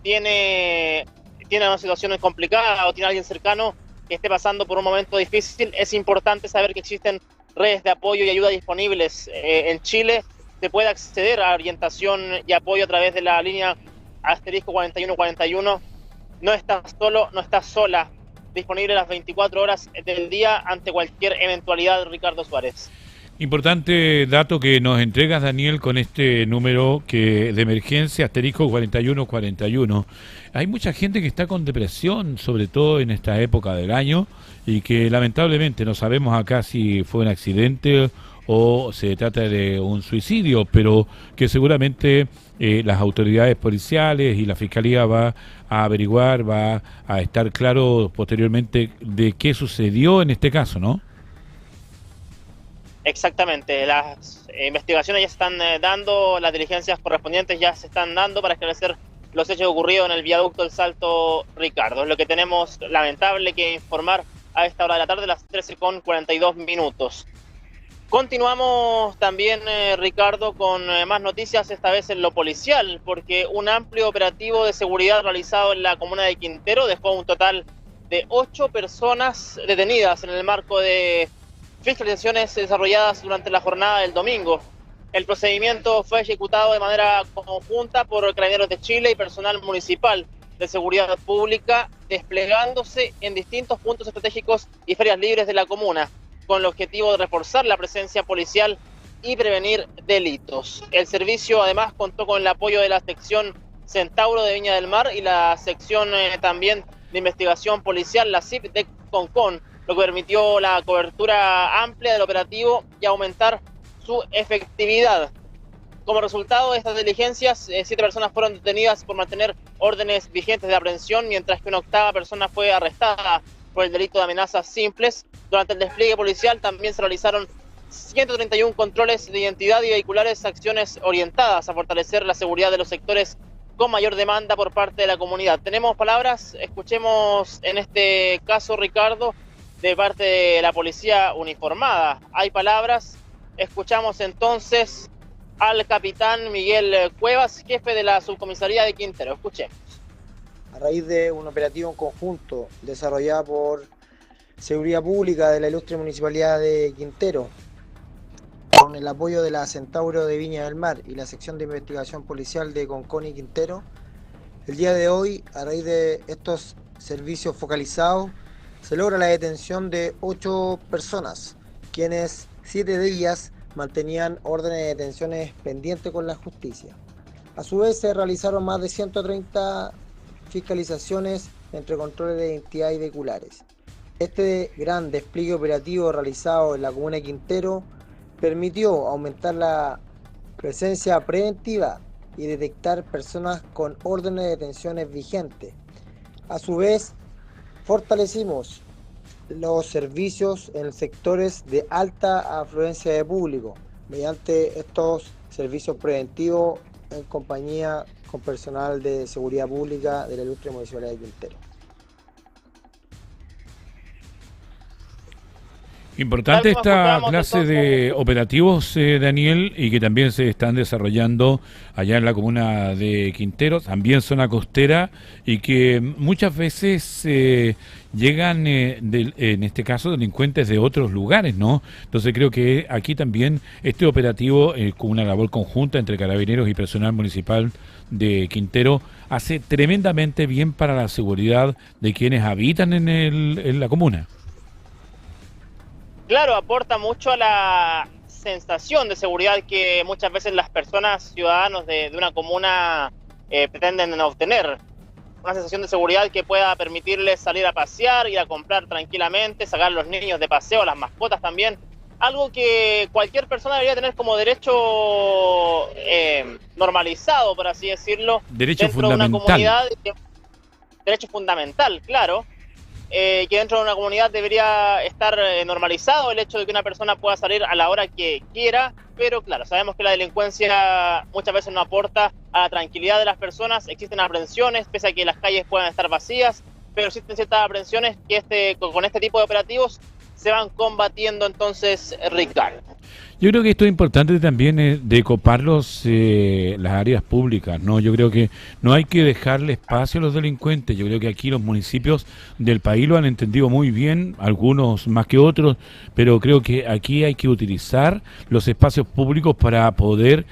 tiene una situación complicada o tiene alguien cercano que esté pasando por un momento difícil, es importante saber que existen redes de apoyo y ayuda disponibles en Chile. Se puede acceder a orientación y apoyo a través de la línea *4141. No estás solo, no estás sola. Disponible las 24 horas del día ante cualquier eventualidad, Ricardo Suárez. Importante dato que nos entregas, Daniel, con este número de emergencia, *4141. Hay mucha gente que está con depresión, sobre todo en esta época del año, y que lamentablemente no sabemos acá si fue un accidente o se trata de un suicidio, pero que seguramente las autoridades policiales y la Fiscalía va a averiguar, va a estar claro posteriormente de qué sucedió en este caso, ¿no? Exactamente, las investigaciones ya se están dando, las diligencias correspondientes ya se están dando para esclarecer los hechos ocurridos en el viaducto El Salto, Ricardo. Es lo que tenemos lamentable que informar a esta hora de la tarde, las 13:42. Continuamos también, Ricardo, con más noticias, esta vez en lo policial, porque un amplio operativo de seguridad realizado en la comuna de Quintero dejó un total de 8 personas detenidas en el marco de fiscalizaciones desarrolladas durante la jornada del domingo. El procedimiento fue ejecutado de manera conjunta por Carabineros de Chile y personal municipal de seguridad pública, desplegándose en distintos puntos estratégicos y ferias libres de la comuna, con el objetivo de reforzar la presencia policial y prevenir delitos. El servicio además contó con el apoyo de la sección Centauro de Viña del Mar y la sección también de investigación policial, la CIP de Concón, lo que permitió la cobertura amplia del operativo y aumentar su efectividad. Como resultado de estas diligencias, 7 personas fueron detenidas por mantener órdenes vigentes de aprehensión, mientras que una 8ª persona fue arrestada por el delito de amenazas simples. Durante el despliegue policial también se realizaron 131 controles de identidad y vehiculares, acciones orientadas a fortalecer la seguridad de los sectores con mayor demanda por parte de la comunidad. Tenemos palabras, escuchemos en este caso, Ricardo, de parte de la policía uniformada. Hay palabras, escuchamos entonces al capitán Miguel Cuevas, jefe de la subcomisaría de Quintero. Escuchemos. A raíz de un operativo en conjunto desarrollado por Seguridad Pública de la ilustre Municipalidad de Quintero, con el apoyo de la Centauro de Viña del Mar y la sección de investigación policial de Concón y Quintero, el día de hoy, a raíz de estos servicios focalizados, se logra la detención de 8 personas, quienes 7 de ellas mantenían órdenes de detenciones pendientes con la justicia. A su vez se realizaron más de 130 fiscalizaciones entre controles de identidad y vehiculares. Este gran despliegue operativo realizado en la comuna de Quintero permitió aumentar la presencia preventiva y detectar personas con órdenes de detenciones vigentes. A su vez, fortalecimos los servicios en sectores de alta afluencia de público, mediante estos servicios preventivos en compañía con personal de seguridad pública de la Ilustre Municipalidad de Quintero. Importante esta clase de operativos, Daniel, y que también se están desarrollando allá en la comuna de Quintero, también zona costera, y que muchas veces llegan, en este caso, delincuentes de otros lugares, ¿no? Entonces creo que aquí también este operativo, con una labor conjunta entre carabineros y personal municipal de Quintero, hace tremendamente bien para la seguridad de quienes habitan en la comuna. Claro, aporta mucho a la sensación de seguridad que muchas veces las personas, ciudadanos de una comuna pretenden obtener. Una sensación de seguridad que pueda permitirles salir a pasear, ir a comprar tranquilamente, sacar a los niños de paseo, las mascotas también. Algo que cualquier persona debería tener como derecho normalizado, por así decirlo, derecho dentro fundamental. de una comunidad. Derecho fundamental, claro. Que dentro de una comunidad debería estar normalizado el hecho de que una persona pueda salir a la hora que quiera, pero claro, sabemos que la delincuencia muchas veces no aporta a la tranquilidad de las personas, existen aprensiones, pese a que las calles puedan estar vacías, pero existen ciertas aprensiones que con este tipo de operativos se van combatiendo entonces, Ricardo. Yo creo que esto es importante también de copar las áreas públicas, ¿no? Yo creo que no hay que dejarle espacio a los delincuentes. Yo creo que aquí los municipios del país lo han entendido muy bien, algunos más que otros, pero creo que aquí hay que utilizar los espacios públicos para poder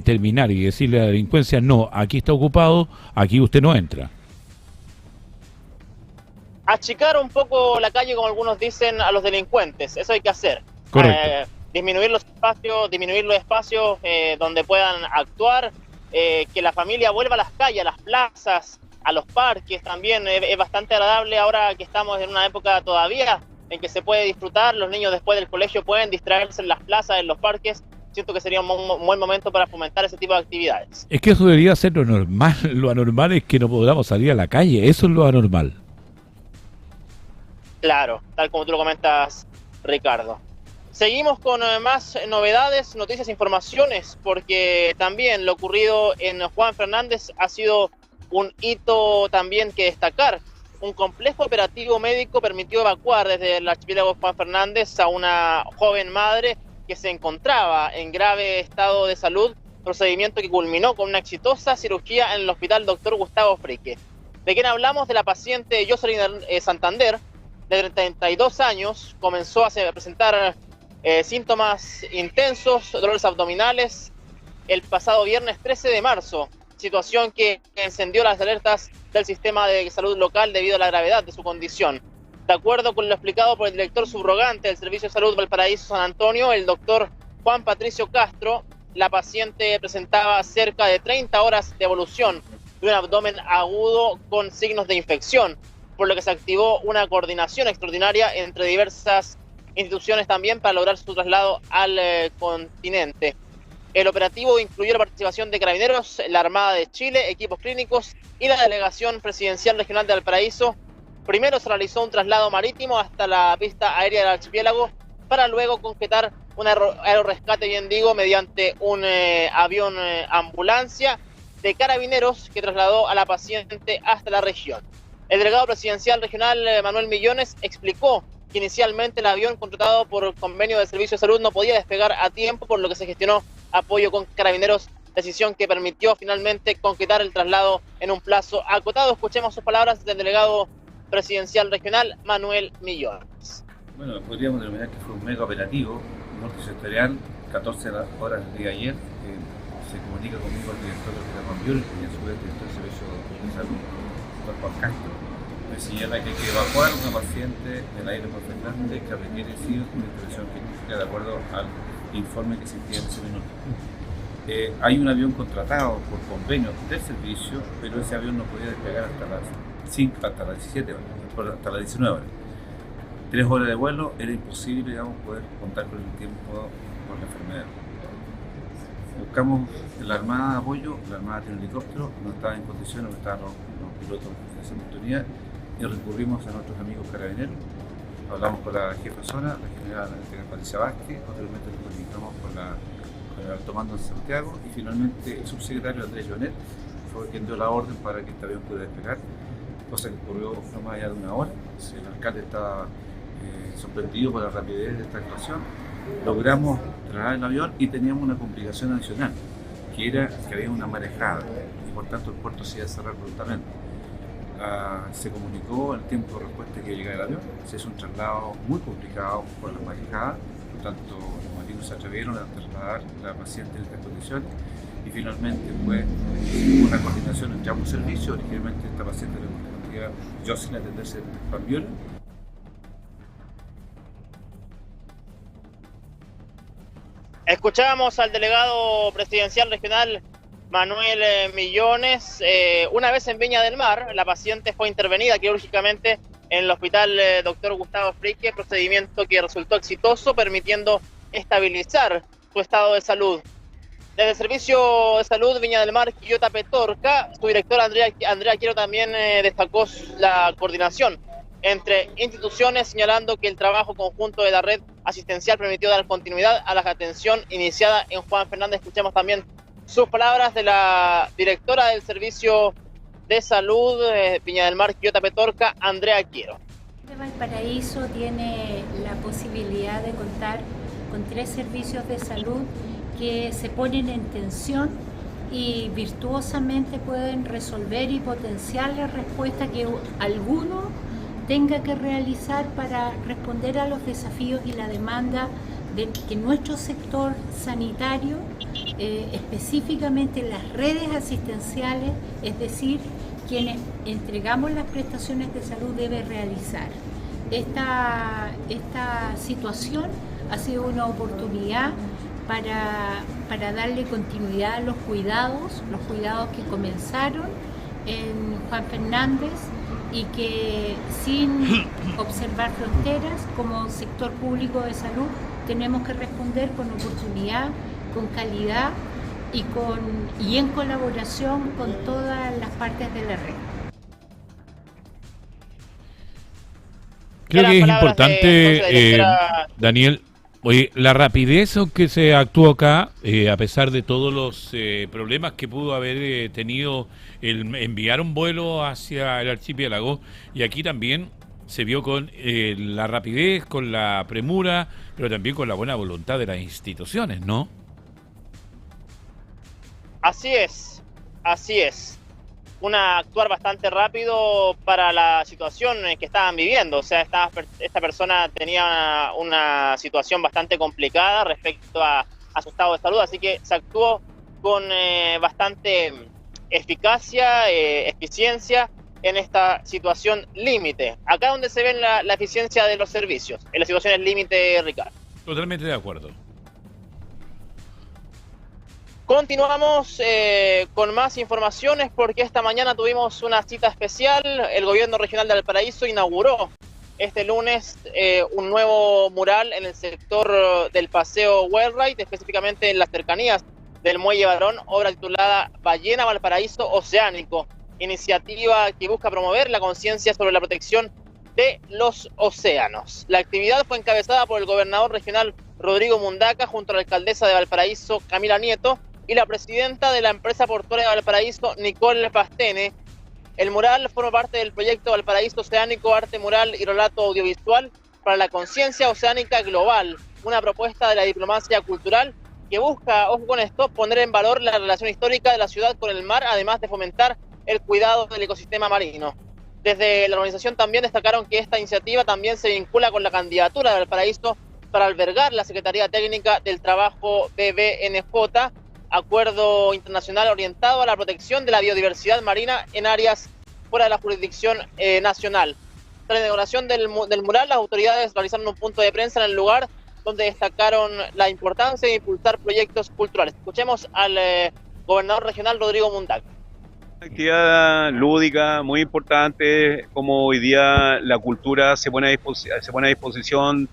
terminar y decirle a la delincuencia, no, aquí está ocupado, aquí usted no entra. Achicar un poco la calle, como algunos dicen, a los delincuentes, eso hay que hacer. Correcto. Disminuir los espacios donde puedan actuar, que la familia vuelva a las calles, a las plazas, a los parques también. Es bastante agradable ahora que estamos en una época todavía en que se puede disfrutar, los niños después del colegio pueden distraerse en las plazas, en los parques. Siento que sería un buen momento para fomentar ese tipo de actividades. Es que eso debería ser lo normal. Lo anormal es que no podamos salir a la calle, eso es lo anormal. Claro, tal como tú lo comentas, Ricardo. Seguimos con más novedades, noticias, informaciones, porque también lo ocurrido en Juan Fernández ha sido un hito también que destacar. Un complejo operativo médico permitió evacuar desde el archipiélago Juan Fernández a una joven madre que se encontraba en grave estado de salud, procedimiento que culminó con una exitosa cirugía en el Hospital Dr. Gustavo Fricke. ¿De quién hablamos? De la paciente Jocelyn Santander, de 32 años, comenzó a presentar síntomas intensos, dolores abdominales, el pasado viernes 13 de marzo, situación que encendió las alertas del sistema de salud local debido a la gravedad de su condición. De acuerdo con lo explicado por el director subrogante del Servicio de Salud Valparaíso San Antonio, el doctor Juan Patricio Castro, la paciente presentaba cerca de 30 horas de evolución de un abdomen agudo con signos de infección, por lo que se activó una coordinación extraordinaria entre diversas instituciones también para lograr su traslado al continente. El operativo incluyó la participación de Carabineros, la Armada de Chile, equipos clínicos y la Delegación Presidencial Regional de Valparaíso. Primero se realizó un traslado marítimo hasta la pista aérea del archipiélago para luego concretar un aerorescate, bien digo, mediante un avión ambulancia de Carabineros que trasladó a la paciente hasta la región. El delegado presidencial regional Manuel Millones explicó que inicialmente el avión contratado por convenio del Servicio de Salud no podía despegar a tiempo, por lo que se gestionó apoyo con Carabineros, decisión que permitió finalmente concretar el traslado en un plazo acotado. Escuchemos sus palabras del delegado presidencial regional Manuel Millones. Bueno, podríamos denominar que fue un mega operativo multisectorial, 14 horas del día de ayer. Se comunica conmigo el director del Hospital Juan Biol y a su vez el director del Servicio de Salud, doctor Juan Castro. Me señala que hay que evacuar a una paciente del aire Juan Fernández que requiere una intervención quirúrgica de acuerdo al informe que se tiene en ese minuto. Hay un avión contratado por convenio del servicio, pero ese avión no podía despegar hasta las 17 horas, hasta las 19 horas. 3 horas de vuelo, era imposible, digamos, poder contar con el tiempo por la enfermedad. Buscamos la Armada de apoyo, la Armada tiene un helicóptero, no estaba en condiciones, no estaban los pilotos de esa oportunidad, y recurrimos a nuestros amigos carabineros, hablamos con la jefa de zona, la general Patricia Vázquez, posteriormente nos comunicamos con el alto mando en Santiago y finalmente el subsecretario Andrés Jonet fue quien dio la orden para que este avión pudiera despegar, cosa que ocurrió no más allá de una hora. El alcalde estaba sorprendido por la rapidez de esta actuación. Logramos trasladar el avión y teníamos una complicación adicional, que era que había una marejada y por tanto el puerto se iba a cerrar prontamente. Se comunicó el tiempo de respuesta que llegara el avión, se hizo un traslado muy complicado por las marejadas, por tanto los marinos se atrevieron a trasladar a la paciente en estas condiciones y finalmente fue una coordinación entre ambos servicios. Originalmente esta paciente le correspondía Jocelyn atenderse en Pambiola. Escuchábamos al delegado presidencial regional Manuel Millones. Una vez en Viña del Mar, la paciente fue intervenida quirúrgicamente en el hospital Dr. Gustavo Fricke, procedimiento que resultó exitoso, permitiendo estabilizar su estado de salud. Desde el Servicio de Salud Viña del Mar, Quillota Petorca, su directora Andrea Quiero también destacó la coordinación entre instituciones, señalando que el trabajo conjunto de la red asistencial permitió dar continuidad a la atención iniciada en Juan Fernández. Escuchemos también sus palabras de la directora del Servicio de Salud Viña del Mar, Quillota Petorca, Andrea Quiero. Valparaíso tiene la posibilidad de contar con 3 servicios de salud que se ponen en tensión y virtuosamente pueden resolver y potenciar la respuesta que alguno tenga que realizar para responder a los desafíos y la demanda de que nuestro sector sanitario, específicamente las redes asistenciales, es decir, quienes entregamos las prestaciones de salud, debe realizar. Esta situación ha sido una oportunidad para darle continuidad a los cuidados que comenzaron en Juan Fernández y que sin observar fronteras, como sector público de salud, tenemos que responder con oportunidad, con calidad y en colaboración con todas las partes de la red. Creo que es importante, Daniel, oye, la rapidez con que se actuó acá, a pesar de todos los problemas que pudo haber tenido el enviar un vuelo hacia el archipiélago, y aquí también se vio con la rapidez, con la premura, pero también con la buena voluntad de las instituciones, ¿no? Así es. Actuar bastante rápido para la situación que estaban viviendo. O sea, esta persona tenía una situación bastante complicada respecto a su estado de salud, así que se actuó con bastante eficacia, eficiencia en esta situación límite. Acá donde se ve la eficiencia de los servicios, en las situaciones límite, Ricardo. Totalmente de acuerdo. Continuamos con más informaciones porque esta mañana tuvimos una cita especial. El gobierno regional de Valparaíso inauguró este lunes un nuevo mural en el sector del Paseo Wellwright, específicamente en las cercanías del Muelle Barón, obra titulada Ballena Valparaíso Oceánico, iniciativa que busca promover la conciencia sobre la protección de los océanos. La actividad fue encabezada por el gobernador regional Rodrigo Mundaca junto a la alcaldesa de Valparaíso, Camila Nieto, y la presidenta de la empresa portuaria de Valparaíso, Nicole Pastene. El mural forma parte del proyecto Valparaíso Oceánico, Arte Mural y Relato Audiovisual para la Conciencia Oceánica Global, una propuesta de la diplomacia cultural que busca, ojo con esto, poner en valor la relación histórica de la ciudad con el mar, además de fomentar el cuidado del ecosistema marino. Desde la organización también destacaron que esta iniciativa también se vincula con la candidatura de Valparaíso para albergar la Secretaría Técnica del Trabajo BBNJ, acuerdo internacional orientado a la protección de la biodiversidad marina en áreas fuera de la jurisdicción nacional. Tras la inauguración del mural, las autoridades realizaron un punto de prensa en el lugar donde destacaron la importancia de impulsar proyectos culturales. Escuchemos al gobernador regional Rodrigo Mundaca. Actividad lúdica muy importante, como hoy día la cultura se pone a disposición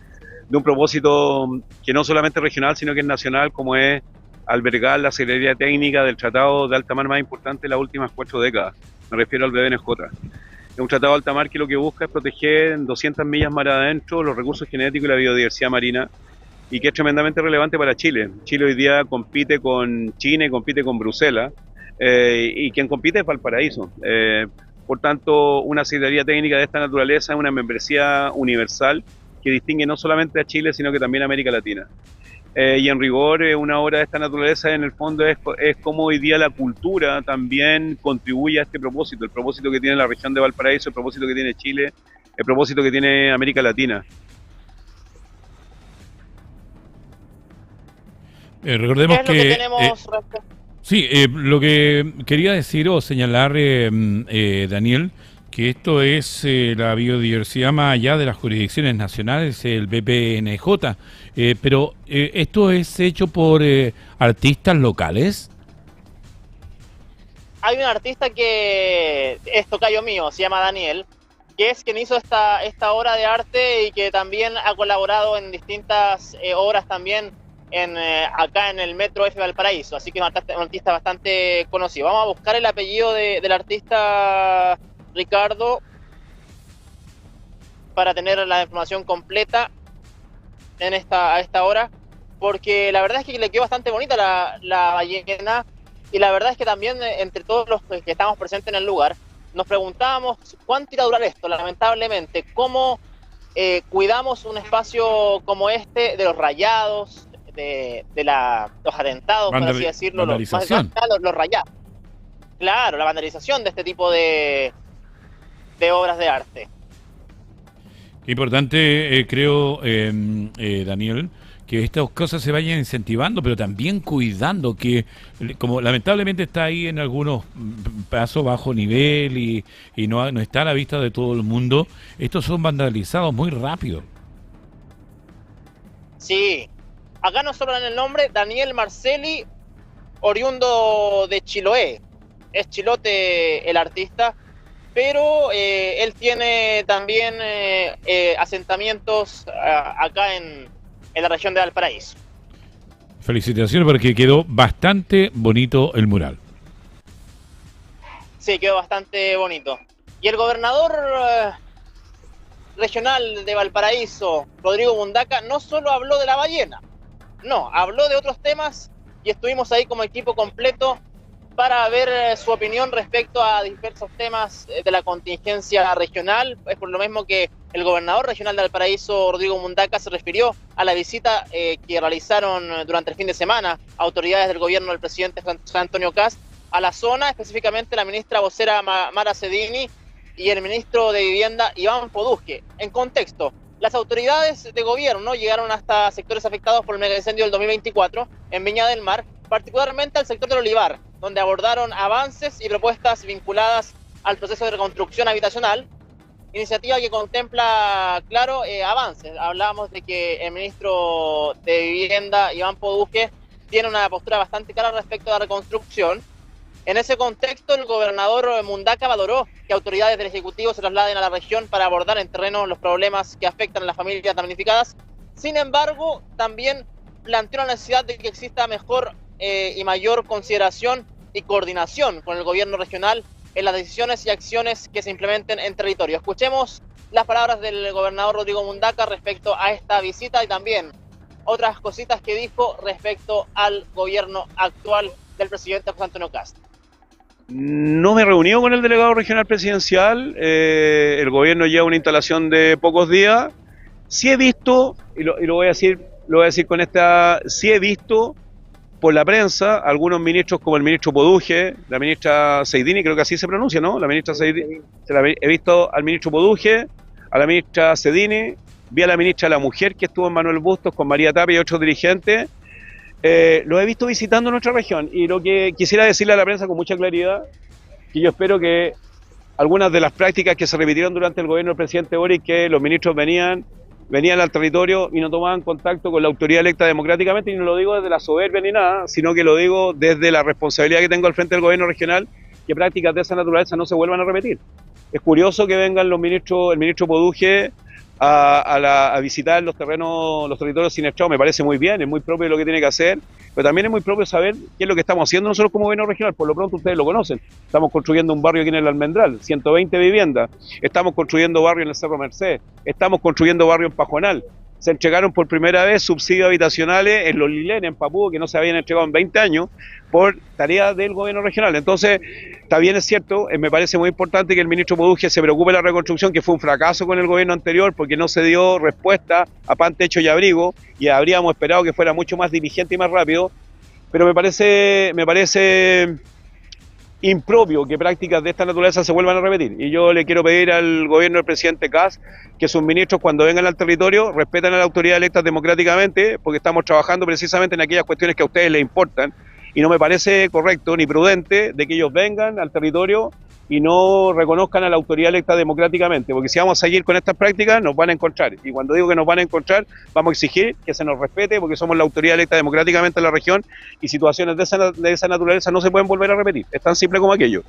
de un propósito que no solamente es regional, sino que es nacional, como es albergar la Secretaría Técnica del Tratado de Alta Mar más importante de las últimas 4 décadas. Me refiero al BBNJ. Es un tratado de alta mar que lo que busca es proteger en 200 millas mar adentro los recursos genéticos y la biodiversidad marina, y que es tremendamente relevante para Chile. Chile hoy día compite con China y compite con Bruselas, y quien compite es Valparaíso. Por tanto, una Secretaría Técnica de esta naturaleza es una membresía universal que distingue no solamente a Chile, sino que también a América Latina. Y en rigor, una obra de esta naturaleza en el fondo es como hoy día la cultura también contribuye a este propósito, el propósito que tiene la región de Valparaíso, el propósito que tiene Chile, el propósito que tiene América Latina. Recordemos que lo que quería decir o señalar, Daniel, que esto es la biodiversidad más allá de las jurisdicciones nacionales, el BPNJ, pero ¿esto es hecho por artistas locales? Hay un artista que es tocayo mío, se llama Daniel, que es quien hizo esta obra de arte y que también ha colaborado en distintas obras también acá en el Metro F Valparaíso, así que es un artista bastante conocido. Vamos a buscar el apellido del artista Ricardo para tener la información completa a esta hora, porque la verdad es que le quedó bastante bonita la ballena, y la verdad es que también entre todos los que estamos presentes en el lugar nos preguntábamos cuánto irá a durar esto, lamentablemente, cómo cuidamos un espacio como este de los rayados, de los atentados, por así decirlo, los rayados. Claro, la vandalización de este tipo de obras de arte. Qué importante, creo, Daniel, que estas cosas se vayan incentivando, pero también cuidando, que como lamentablemente está ahí en algunos pasos bajo nivel y no está a la vista de todo el mundo, estos son vandalizados muy rápido. Sí. Acá nos sobran el nombre, Daniel Marcelli, oriundo de Chiloé. Es chilote el artista, pero él tiene también asentamientos acá en la región de Valparaíso. Felicitaciones porque quedó bastante bonito el mural. Sí, quedó bastante bonito. Y el gobernador regional de Valparaíso, Rodrigo Mundaca, no solo habló de la ballena, no, habló de otros temas y estuvimos ahí como equipo completo para ver su opinión respecto a diversos temas de la contingencia regional. Es por lo mismo que el gobernador regional de Valparaíso, Rodrigo Mundaca, se refirió a la visita que realizaron durante el fin de semana autoridades del gobierno del presidente José Antonio Kast a la zona, específicamente la ministra vocera Mara Cedini y el ministro de Vivienda Iván Poduzque. En contexto, las autoridades de gobierno llegaron hasta sectores afectados por el megaincendio del 2024 en Viña del Mar, particularmente al sector del Olivar, donde abordaron avances y propuestas vinculadas al proceso de reconstrucción habitacional, iniciativa que contempla, claro, avances. Hablábamos de que el ministro de Vivienda, Iván Poduzque, tiene una postura bastante clara respecto a la reconstrucción. En ese contexto, el gobernador Mundaca valoró que autoridades del Ejecutivo se trasladen a la región para abordar en terreno los problemas que afectan a las familias damnificadas. Sin embargo, también planteó la necesidad de que exista mejor y mayor consideración y coordinación con el gobierno regional en las decisiones y acciones que se implementen en territorio. Escuchemos las palabras del gobernador Rodrigo Mundaca respecto a esta visita y también otras cositas que dijo respecto al gobierno actual del presidente José Antonio Kast. No me he reunido con el delegado regional presidencial, el gobierno lleva una instalación de pocos días. Sí he visto, y lo voy a decir con esta, sí he visto por la prensa algunos ministros como el ministro Poduzque, la ministra Seidini, creo que así se pronuncia, ¿no? La ministra Seidini, he visto al ministro Poduzque, a la ministra Seidini, vi a la ministra de la Mujer que estuvo en Manuel Bustos con María Tapia y otros dirigentes. Lo he visto visitando nuestra región y lo que quisiera decirle a la prensa con mucha claridad, que yo espero que algunas de las prácticas que se repitieron durante el gobierno del presidente Boric, que los ministros venían al territorio y no tomaban contacto con la autoridad electa democráticamente, y no lo digo desde la soberbia ni nada, sino que lo digo desde la responsabilidad que tengo al frente del gobierno regional, que prácticas de esa naturaleza no se vuelvan a repetir. Es curioso que vengan los ministros, el ministro Poduzque a visitar los territorios siniestrados, me parece muy bien, es muy propio de lo que tiene que hacer, pero también es muy propio saber qué es lo que estamos haciendo nosotros como gobierno regional. Por lo pronto ustedes lo conocen, estamos construyendo un barrio aquí en el Almendral, 120 viviendas, estamos construyendo barrio en el Cerro Merced, estamos construyendo barrio en Pajonal. Se entregaron por primera vez subsidios habitacionales en Los Lilenes, en Papúa, que no se habían entregado en 20 años, por tarea del gobierno regional. Entonces, también es cierto, me parece muy importante que el ministro Poduje se preocupe de la reconstrucción, que fue un fracaso con el gobierno anterior, porque no se dio respuesta a pan, techo y abrigo, y habríamos esperado que fuera mucho más diligente y más rápido, pero me parece impropio que prácticas de esta naturaleza se vuelvan a repetir. Y yo le quiero pedir al gobierno del presidente Kast que sus ministros, cuando vengan al territorio, respeten a la autoridad electa democráticamente, porque estamos trabajando precisamente en aquellas cuestiones que a ustedes les importan, y no me parece correcto ni prudente de que ellos vengan al territorio y no reconozcan a la autoridad electa democráticamente, porque si vamos a seguir con estas prácticas nos van a encontrar, y cuando digo que nos van a encontrar, vamos a exigir que se nos respete, porque somos la autoridad electa democráticamente en la región, y situaciones de esa naturaleza no se pueden volver a repetir, es tan simple como aquello.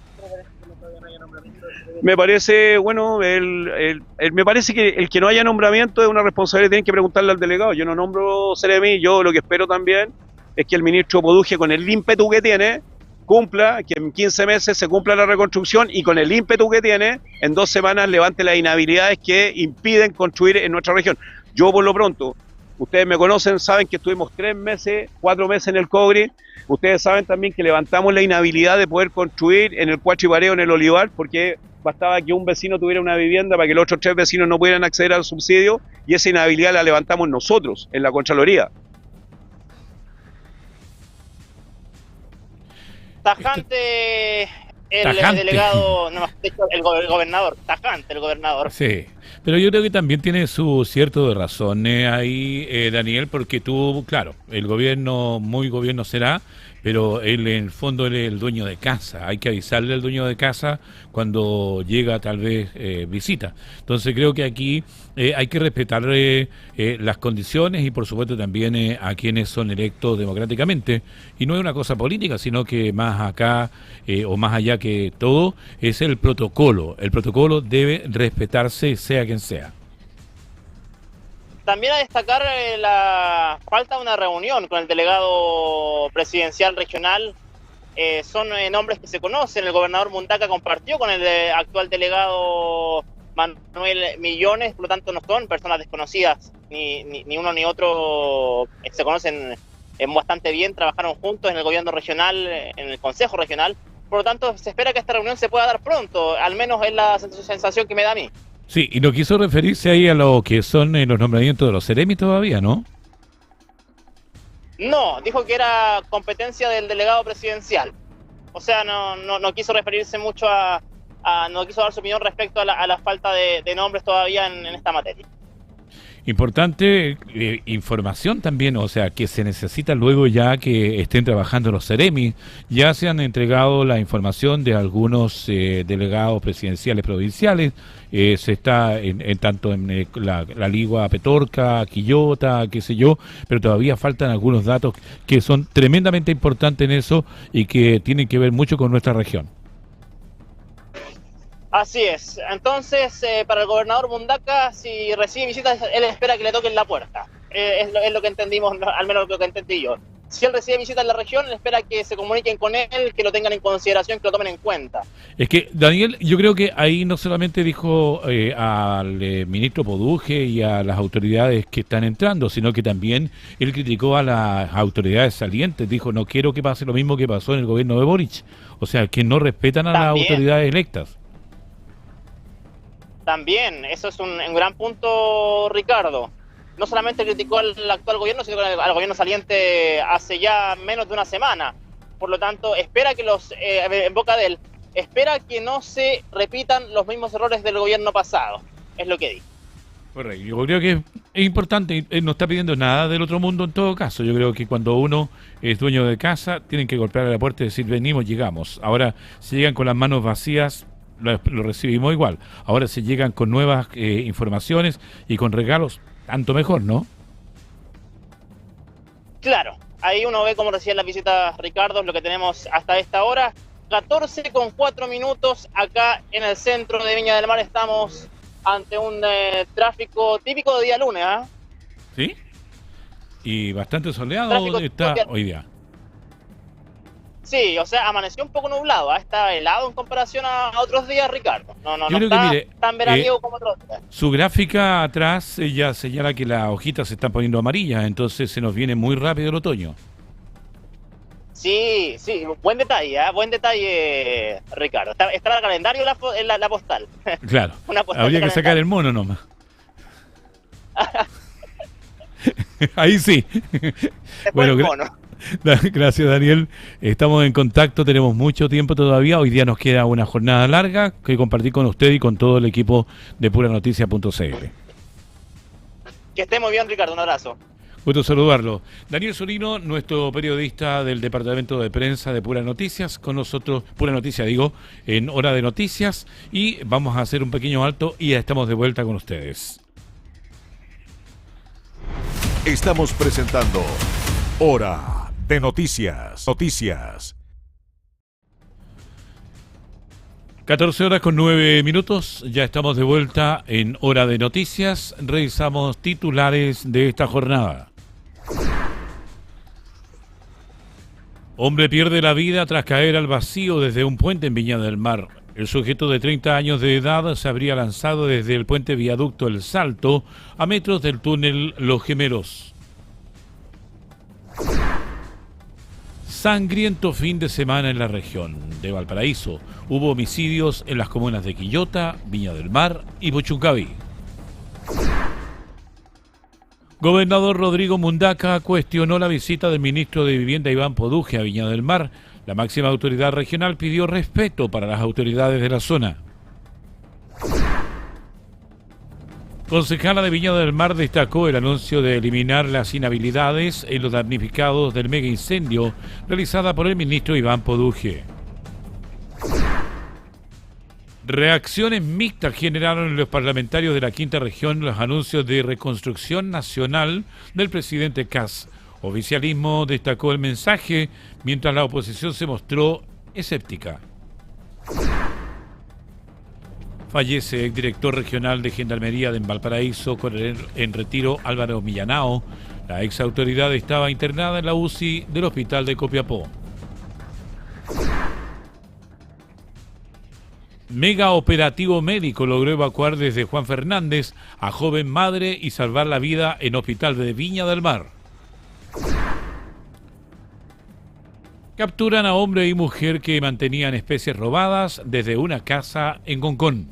Me parece, bueno, me parece que el que no haya nombramiento es una responsabilidad que tienen que preguntarle al delegado. Yo no nombro Seremi, yo lo que espero también es que el ministro Poduje, con el ímpetu que tiene, cumpla, que en 15 meses se cumpla la reconstrucción, y con el ímpetu que tiene, en 2 semanas levante las inhabilidades que impiden construir en nuestra región. Yo, por lo pronto, ustedes me conocen, saben que estuvimos 3 meses, 4 meses en el Cogri. Ustedes saben también que levantamos la inhabilidad de poder construir en el Cuachipareo, en el Olivar, porque bastaba que un vecino tuviera una vivienda para que los otros 3 vecinos no pudieran acceder al subsidio, y esa inhabilidad la levantamos nosotros en la Contraloría. Tajante el delegado, no, el gobernador, tajante el gobernador. Sí, pero yo creo que también tiene su cierto de razón ahí, Daniel, porque tú, claro, el gobierno, muy gobierno será, pero él en el fondo él es el dueño de casa, hay que avisarle al dueño de casa cuando llega tal vez visita. Entonces creo que aquí hay que respetar las condiciones y por supuesto también a quienes son electos democráticamente, y no es una cosa política, sino que más acá o más allá que todo es el protocolo debe respetarse sea quien sea. También a destacar la falta de una reunión con el delegado presidencial regional. Son nombres que se conocen. El gobernador Mundaca compartió con el actual delegado Manuel Millones, por lo tanto no son personas desconocidas, ni uno ni otro se conocen bastante bien, trabajaron juntos en el gobierno regional, en el consejo regional, por lo tanto se espera que esta reunión se pueda dar pronto, al menos es la sensación que me da a mí. Sí, y no quiso referirse ahí a lo que son los nombramientos de los Seremi todavía, ¿no? No, dijo que era competencia del delegado presidencial. O sea, no quiso referirse mucho no quiso dar su opinión respecto a la falta de nombres todavía en esta materia. Importante información también, o sea, que se necesita luego ya que estén trabajando los Seremi. Ya se han entregado la información de algunos delegados presidenciales provinciales. Se está tanto en la Ligua Petorca, Quillota, qué sé yo, pero todavía faltan algunos datos que son tremendamente importantes en eso y que tienen que ver mucho con nuestra región. Así es. Entonces, para el gobernador Mundaca, si recibe visitas, él espera que le toquen la puerta. Es lo que entendimos, al menos lo que entendí yo. Si él recibe visitas en la región, él espera que se comuniquen con él, que lo tengan en consideración, que lo tomen en cuenta. Es que, Daniel, yo creo que ahí no solamente dijo al ministro Poduje y a las autoridades que están entrando, sino que también él criticó a las autoridades salientes. Dijo, no quiero que pase lo mismo que pasó en el gobierno de Boric. O sea, que no respetan a las autoridades electas. También, eso es un gran punto, Ricardo. No solamente criticó al actual gobierno, sino al gobierno saliente hace ya menos de una semana. Por lo tanto, espera que en boca de él, espera que no se repitan los mismos errores del gobierno pasado. Es lo que dijo. Correcto. Yo creo que es importante, él no está pidiendo nada del otro mundo en todo caso. Yo creo que cuando uno es dueño de casa, tienen que golpear a la puerta y decir, venimos, llegamos. Ahora, si llegan con las manos vacías, lo recibimos igual. Ahora si llegan con nuevas informaciones y con regalos, tanto mejor, ¿no? Claro, ahí uno ve como recién las visitas, Ricardo, lo que tenemos hasta esta hora. 14:04 acá en el centro de Viña del Mar. Estamos ante un tráfico típico de día lunes, ¿ah? ¿Sí? Y bastante soleado Tráfico está típico hoy día. Sí, o sea, amaneció un poco nublado, está helado en comparación a otros días, Ricardo. No Yo creo está que, mire, tan veraniego como otros días. Su gráfica atrás ya señala que las hojitas se están poniendo amarillas, entonces se nos viene muy rápido el otoño. Sí, buen detalle, buen detalle, Ricardo. Está en el calendario la postal. Claro, Una postal habría de que sacar el mono nomás. Ahí sí. Bueno, gracias, Daniel. Estamos en contacto, tenemos mucho tiempo todavía. Hoy día nos queda una jornada larga que compartir con usted y con todo el equipo de puranoticias.cl. Que esté muy bien, Ricardo. Un abrazo. Gusto saludarlo. Daniel Solino, nuestro periodista del departamento de prensa de Pura Noticias, con nosotros, Pura Noticia digo, en Hora de Noticias, y vamos a hacer un pequeño alto y ya estamos de vuelta con ustedes. Estamos presentando Hora de Noticias. 14 horas con 9 minutos, ya estamos de vuelta en Hora de Noticias. Revisamos titulares de esta jornada. Hombre pierde la vida tras caer al vacío desde un puente en Viña del Mar. El sujeto de 30 años de edad se habría lanzado desde el puente viaducto El Salto a metros del túnel Los Gemelos. Sangriento fin de semana en la región de Valparaíso. Hubo homicidios en las comunas de Quillota, Viña del Mar y Bochuncaví. Gobernador Rodrigo Mundaca cuestionó la visita del ministro de Vivienda Iván Poduje a Viña del Mar. La máxima autoridad regional pidió respeto para las autoridades de la zona. Concejala de Viña del Mar destacó el anuncio de eliminar las inhabilidades en los damnificados del mega incendio realizada por el ministro Iván Poduje. Reacciones mixtas generaron en los parlamentarios de la quinta región los anuncios de reconstrucción nacional del presidente Kast. Oficialismo destacó el mensaje, mientras la oposición se mostró escéptica. Fallece el director regional de Gendarmería de Valparaíso, coronel en retiro Álvaro Millanao. La ex autoridad estaba internada en la UCI del hospital de Copiapó. Mega operativo médico logró evacuar desde Juan Fernández a joven madre y salvar la vida en hospital de Viña del Mar. Capturan a hombre y mujer que mantenían especies robadas desde una casa en Concón.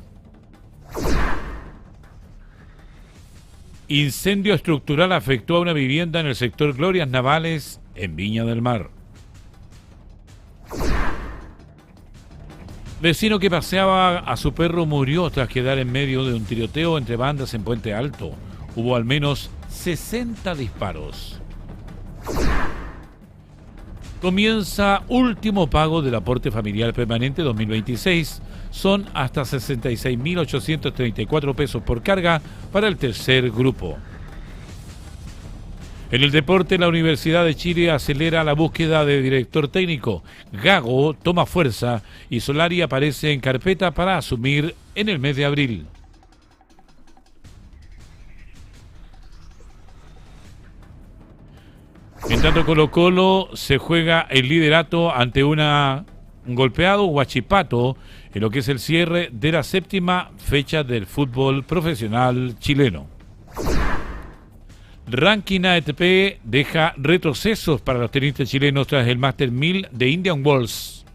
Incendio estructural afectó a una vivienda en el sector Glorias Navales en Viña del Mar. Vecino que paseaba a su perro murió tras quedar en medio de un tiroteo entre bandas en Puente Alto. Hubo al menos 60 disparos. Comienza último pago del aporte familiar permanente 2026. Son hasta 66.834 pesos por carga para el tercer grupo. En el deporte, la Universidad de Chile acelera la búsqueda de director técnico. Gago toma fuerza y Solari aparece en carpeta para asumir en el mes de abril. En tanto, Colo-Colo se juega el liderato ante un golpeado Huachipato en lo que es el cierre de la séptima fecha del fútbol profesional chileno. Ranking ATP deja retrocesos para los tenistas chilenos tras el Master 1000 de Indian Wells.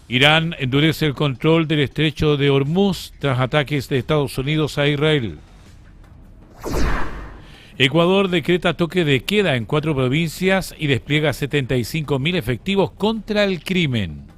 Irán endurece el control del estrecho de Hormuz tras ataques de Estados Unidos a Israel. Ecuador decreta toque de queda en 4 provincias y despliega 75.000 efectivos contra el crimen.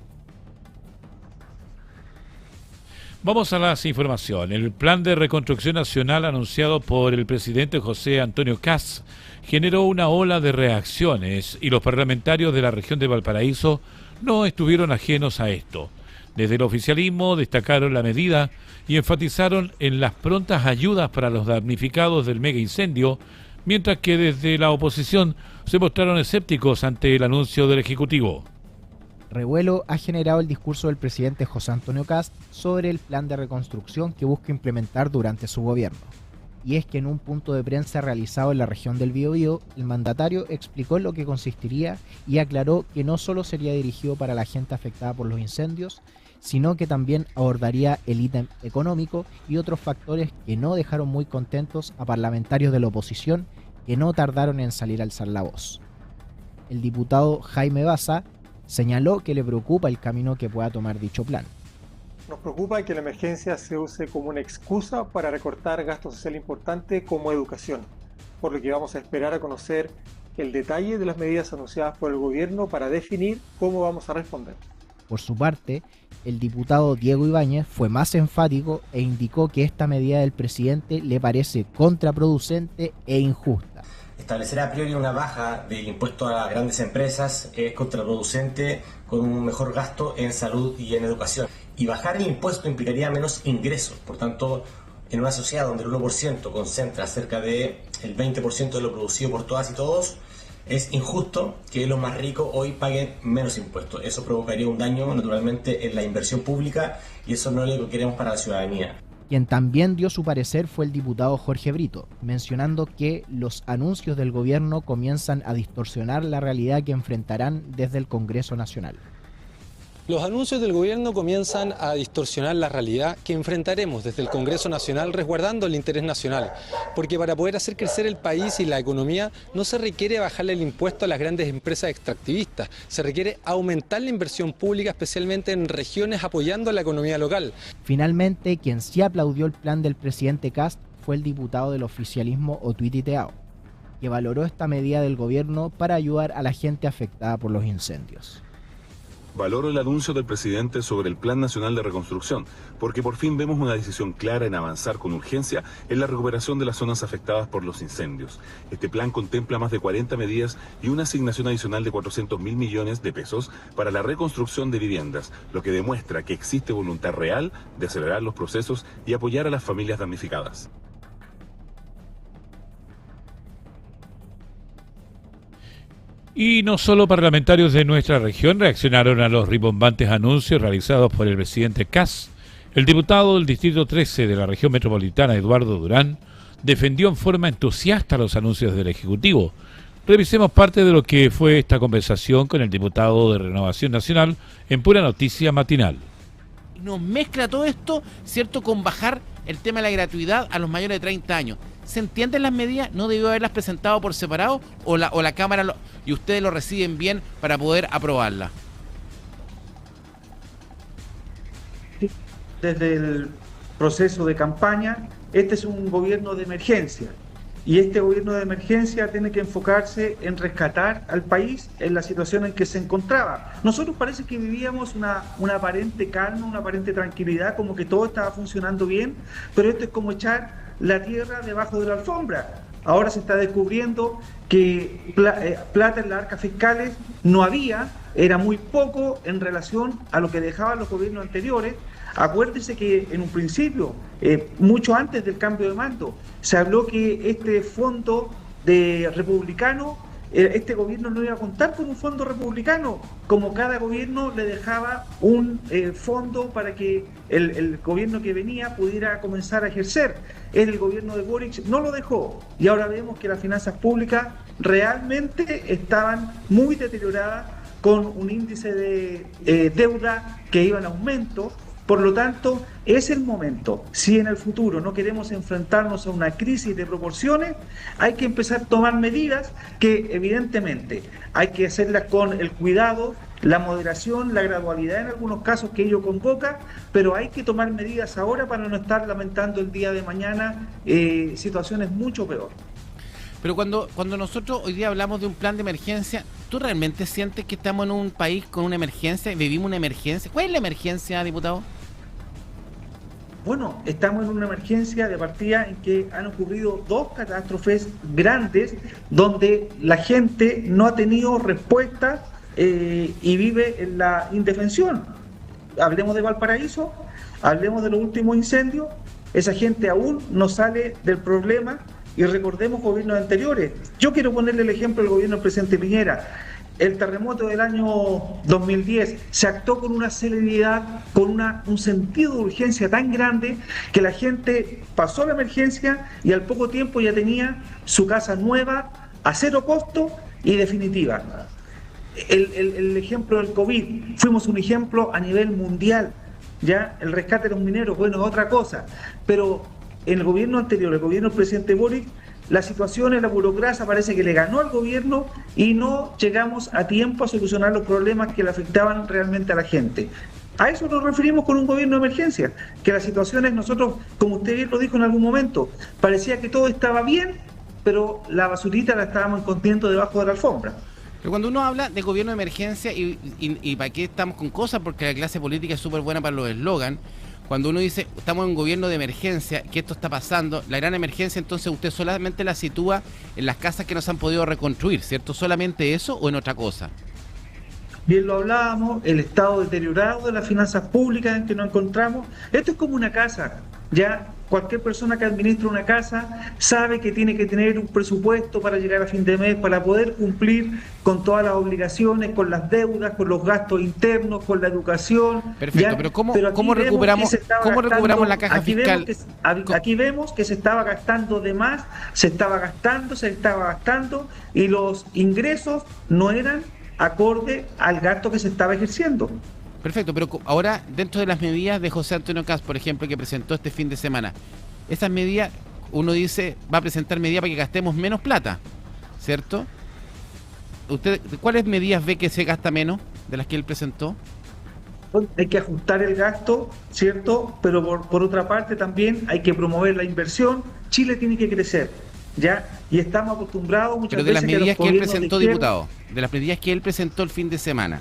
Vamos a las informaciones. El plan de reconstrucción nacional anunciado por el presidente José Antonio Kast generó una ola de reacciones y los parlamentarios de la región de Valparaíso no estuvieron ajenos a esto. Desde el oficialismo destacaron la medida y enfatizaron en las prontas ayudas para los damnificados del mega incendio, mientras que desde la oposición se mostraron escépticos ante el anuncio del Ejecutivo. Revuelo ha generado el discurso del presidente José Antonio Kast sobre el plan de reconstrucción que busca implementar durante su gobierno. Y es que en un punto de prensa realizado en la región del Biobío, el mandatario explicó en lo que consistiría y aclaró que no solo sería dirigido para la gente afectada por los incendios, sino que también abordaría el ítem económico y otros factores que no dejaron muy contentos a parlamentarios de la oposición que no tardaron en salir a alzar la voz. El diputado Jaime Baza señaló que le preocupa el camino que pueda tomar dicho plan. Nos preocupa que la emergencia se use como una excusa para recortar gasto social importante como educación, por lo que vamos a esperar a conocer el detalle de las medidas anunciadas por el gobierno para definir cómo vamos a responder. Por su parte, el diputado Diego Ibáñez fue más enfático e indicó que esta medida del presidente le parece contraproducente e injusta. Establecer a priori una baja del impuesto a las grandes empresas es contraproducente con un mejor gasto en salud y en educación. Y bajar el impuesto implicaría menos ingresos. Por tanto, en una sociedad donde el 1% concentra cerca del 20% de lo producido por todas y todos, es injusto que los más ricos hoy paguen menos impuestos. Eso provocaría un daño, naturalmente, en la inversión pública y eso no es lo que queremos para la ciudadanía. Quien también dio su parecer fue el diputado Jorge Brito, mencionando que los anuncios del gobierno comienzan a distorsionar la realidad que enfrentarán desde el Congreso Nacional. Los anuncios del gobierno comienzan a distorsionar la realidad que enfrentaremos desde el Congreso Nacional resguardando el interés nacional, porque para poder hacer crecer el país y la economía no se requiere bajarle el impuesto a las grandes empresas extractivistas, se requiere aumentar la inversión pública especialmente en regiones apoyando a la economía local. Finalmente, quien sí aplaudió el plan del presidente Kast fue el diputado del oficialismo Otuiti Teao, que valoró esta medida del gobierno para ayudar a la gente afectada por los incendios. Valoro el anuncio del presidente sobre el Plan Nacional de Reconstrucción, porque por fin vemos una decisión clara en avanzar con urgencia en la recuperación de las zonas afectadas por los incendios. Este plan contempla más de 40 medidas y una asignación adicional de 400.000 millones de pesos para la reconstrucción de viviendas, lo que demuestra que existe voluntad real de acelerar los procesos y apoyar a las familias damnificadas. Y no solo parlamentarios de nuestra región reaccionaron a los rimbombantes anuncios realizados por el presidente Kast. El diputado del Distrito 13 de la región metropolitana, Eduardo Durán, defendió en forma entusiasta los anuncios del Ejecutivo. Revisemos parte de lo que fue esta conversación con el diputado de Renovación Nacional en Pura Noticia Matinal. Nos mezcla todo esto, ¿cierto?, con bajar el tema de la gratuidad a los mayores de 30 años. ¿Se entienden las medidas? ¿No debió haberlas presentado por separado? ¿O la Cámara y ustedes lo reciben bien para poder aprobarla? Desde el proceso de campaña, este es un gobierno de emergencia. Y este gobierno de emergencia tiene que enfocarse en rescatar al país en la situación en que se encontraba. Nosotros parece que vivíamos una aparente calma, una aparente tranquilidad, como que todo estaba funcionando bien, pero esto es como echar la tierra debajo de la alfombra. Ahora se está descubriendo que plata en las arcas fiscales no había, era muy poco en relación a lo que dejaban los gobiernos anteriores. Acuérdense que en un principio, mucho antes del cambio de mando, se habló que este fondo de republicano, este gobierno no iba a contar con un fondo republicano, como cada gobierno le dejaba un fondo para que el gobierno que venía pudiera comenzar a ejercer. El gobierno de Boric no lo dejó y ahora vemos que las finanzas públicas realmente estaban muy deterioradas, con un índice de deuda que iba en aumento. Por lo tanto, es el momento. Si en el futuro no queremos enfrentarnos a una crisis de proporciones, hay que empezar a tomar medidas que evidentemente hay que hacerlas con el cuidado, la moderación, la gradualidad en algunos casos que ello convoca, pero hay que tomar medidas ahora para no estar lamentando el día de mañana situaciones mucho peor. Pero cuando nosotros hoy día hablamos de un plan de emergencia, ¿tú realmente sientes que estamos en un país con una emergencia, vivimos una emergencia? ¿Cuál es la emergencia, diputado? Bueno, estamos en una emergencia de partida en que han ocurrido dos catástrofes grandes donde la gente no ha tenido respuesta y vive en la indefensión. Hablemos de Valparaíso, hablemos de los últimos incendios, esa gente aún no sale del problema y recordemos gobiernos anteriores. Yo quiero ponerle el ejemplo del gobierno del presidente Piñera. el terremoto del año 2010, se actuó con una celeridad, con un sentido de urgencia tan grande que la gente pasó la emergencia y al poco tiempo ya tenía su casa nueva, a cero costo y definitiva. El ejemplo del COVID, fuimos un ejemplo a nivel mundial, ya el rescate de los mineros, bueno, es otra cosa, pero en el gobierno anterior, el gobierno del presidente Boric, la situación en la burocracia parece que le ganó al gobierno y no llegamos a tiempo a solucionar los problemas que le afectaban realmente a la gente. A eso nos referimos con un gobierno de emergencia, que las situaciones nosotros, como usted bien lo dijo en algún momento, parecía que todo estaba bien, pero la basurita la estábamos escondiendo debajo de la alfombra. Pero cuando uno habla de gobierno de emergencia, y para qué estamos con cosas, porque la clase política es súper buena para los eslogans, cuando uno dice estamos en un gobierno de emergencia, que esto está pasando, la gran emergencia, entonces usted solamente la sitúa en las casas que no se han podido reconstruir, ¿cierto? ¿Solamente eso o en otra cosa? Bien lo hablábamos, el estado deteriorado de las finanzas públicas en que nos encontramos. Esto es como una casa, ya cualquier persona que administra una casa sabe que tiene que tener un presupuesto para llegar a fin de mes, para poder cumplir con todas las obligaciones, con las deudas, con los gastos internos, con la educación. Perfecto, ¿ya? pero ¿cómo recuperamos la caja fiscal? Aquí vemos que se estaba gastando de más, se estaba gastando y los ingresos no eran acorde al gasto que se estaba ejerciendo. Perfecto, pero ahora dentro de las medidas de José Antonio Kast, por ejemplo, que presentó este fin de semana, esas medidas, uno dice, va a presentar medidas para que gastemos menos plata, ¿cierto? ¿Usted cuáles medidas ve que se gasta menos de las que él presentó? Hay que ajustar el gasto, ¿cierto? Pero por otra parte también hay que promover la inversión. Chile tiene que crecer, ¿ya? Y estamos acostumbrados muchas veces. Pero de las medidas que él presentó, diputado, de las medidas que él presentó el fin de semana,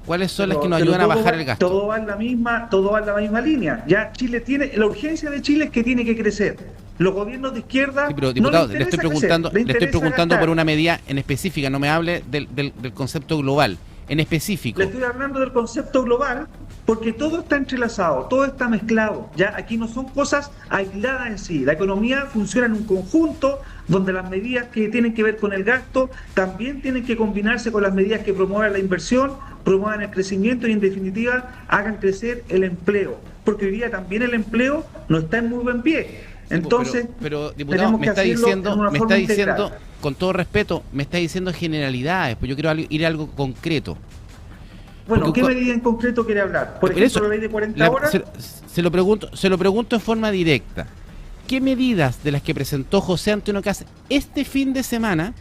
¿cuáles son las que nos ayudan a bajar el gasto? Todo va en la misma línea. Ya Chile tiene, la urgencia de Chile es que tiene que crecer. Los gobiernos de izquierda. Sí, pero diputado, no le estoy preguntando por una medida en específica, no me hable del concepto global, en específico. Le estoy hablando del concepto global porque todo está entrelazado, todo está mezclado. Ya aquí no son cosas aisladas en sí. La economía funciona en un conjunto donde las medidas que tienen que ver con el gasto también tienen que combinarse con las medidas que promuevan la inversión, promuevan el crecimiento y en definitiva hagan crecer el empleo, porque hoy día también el empleo no está en muy buen pie. Entonces, pero diputado, me está diciendo, con todo respeto, me está diciendo generalidades, pues yo quiero ir a algo concreto. Bueno, porque, ¿qué medida en concreto quiere hablar? Por ejemplo, la ley de 40 horas. Se lo pregunto en forma directa. ¿Qué medidas de las que presentó José Antonio Kast este fin de semana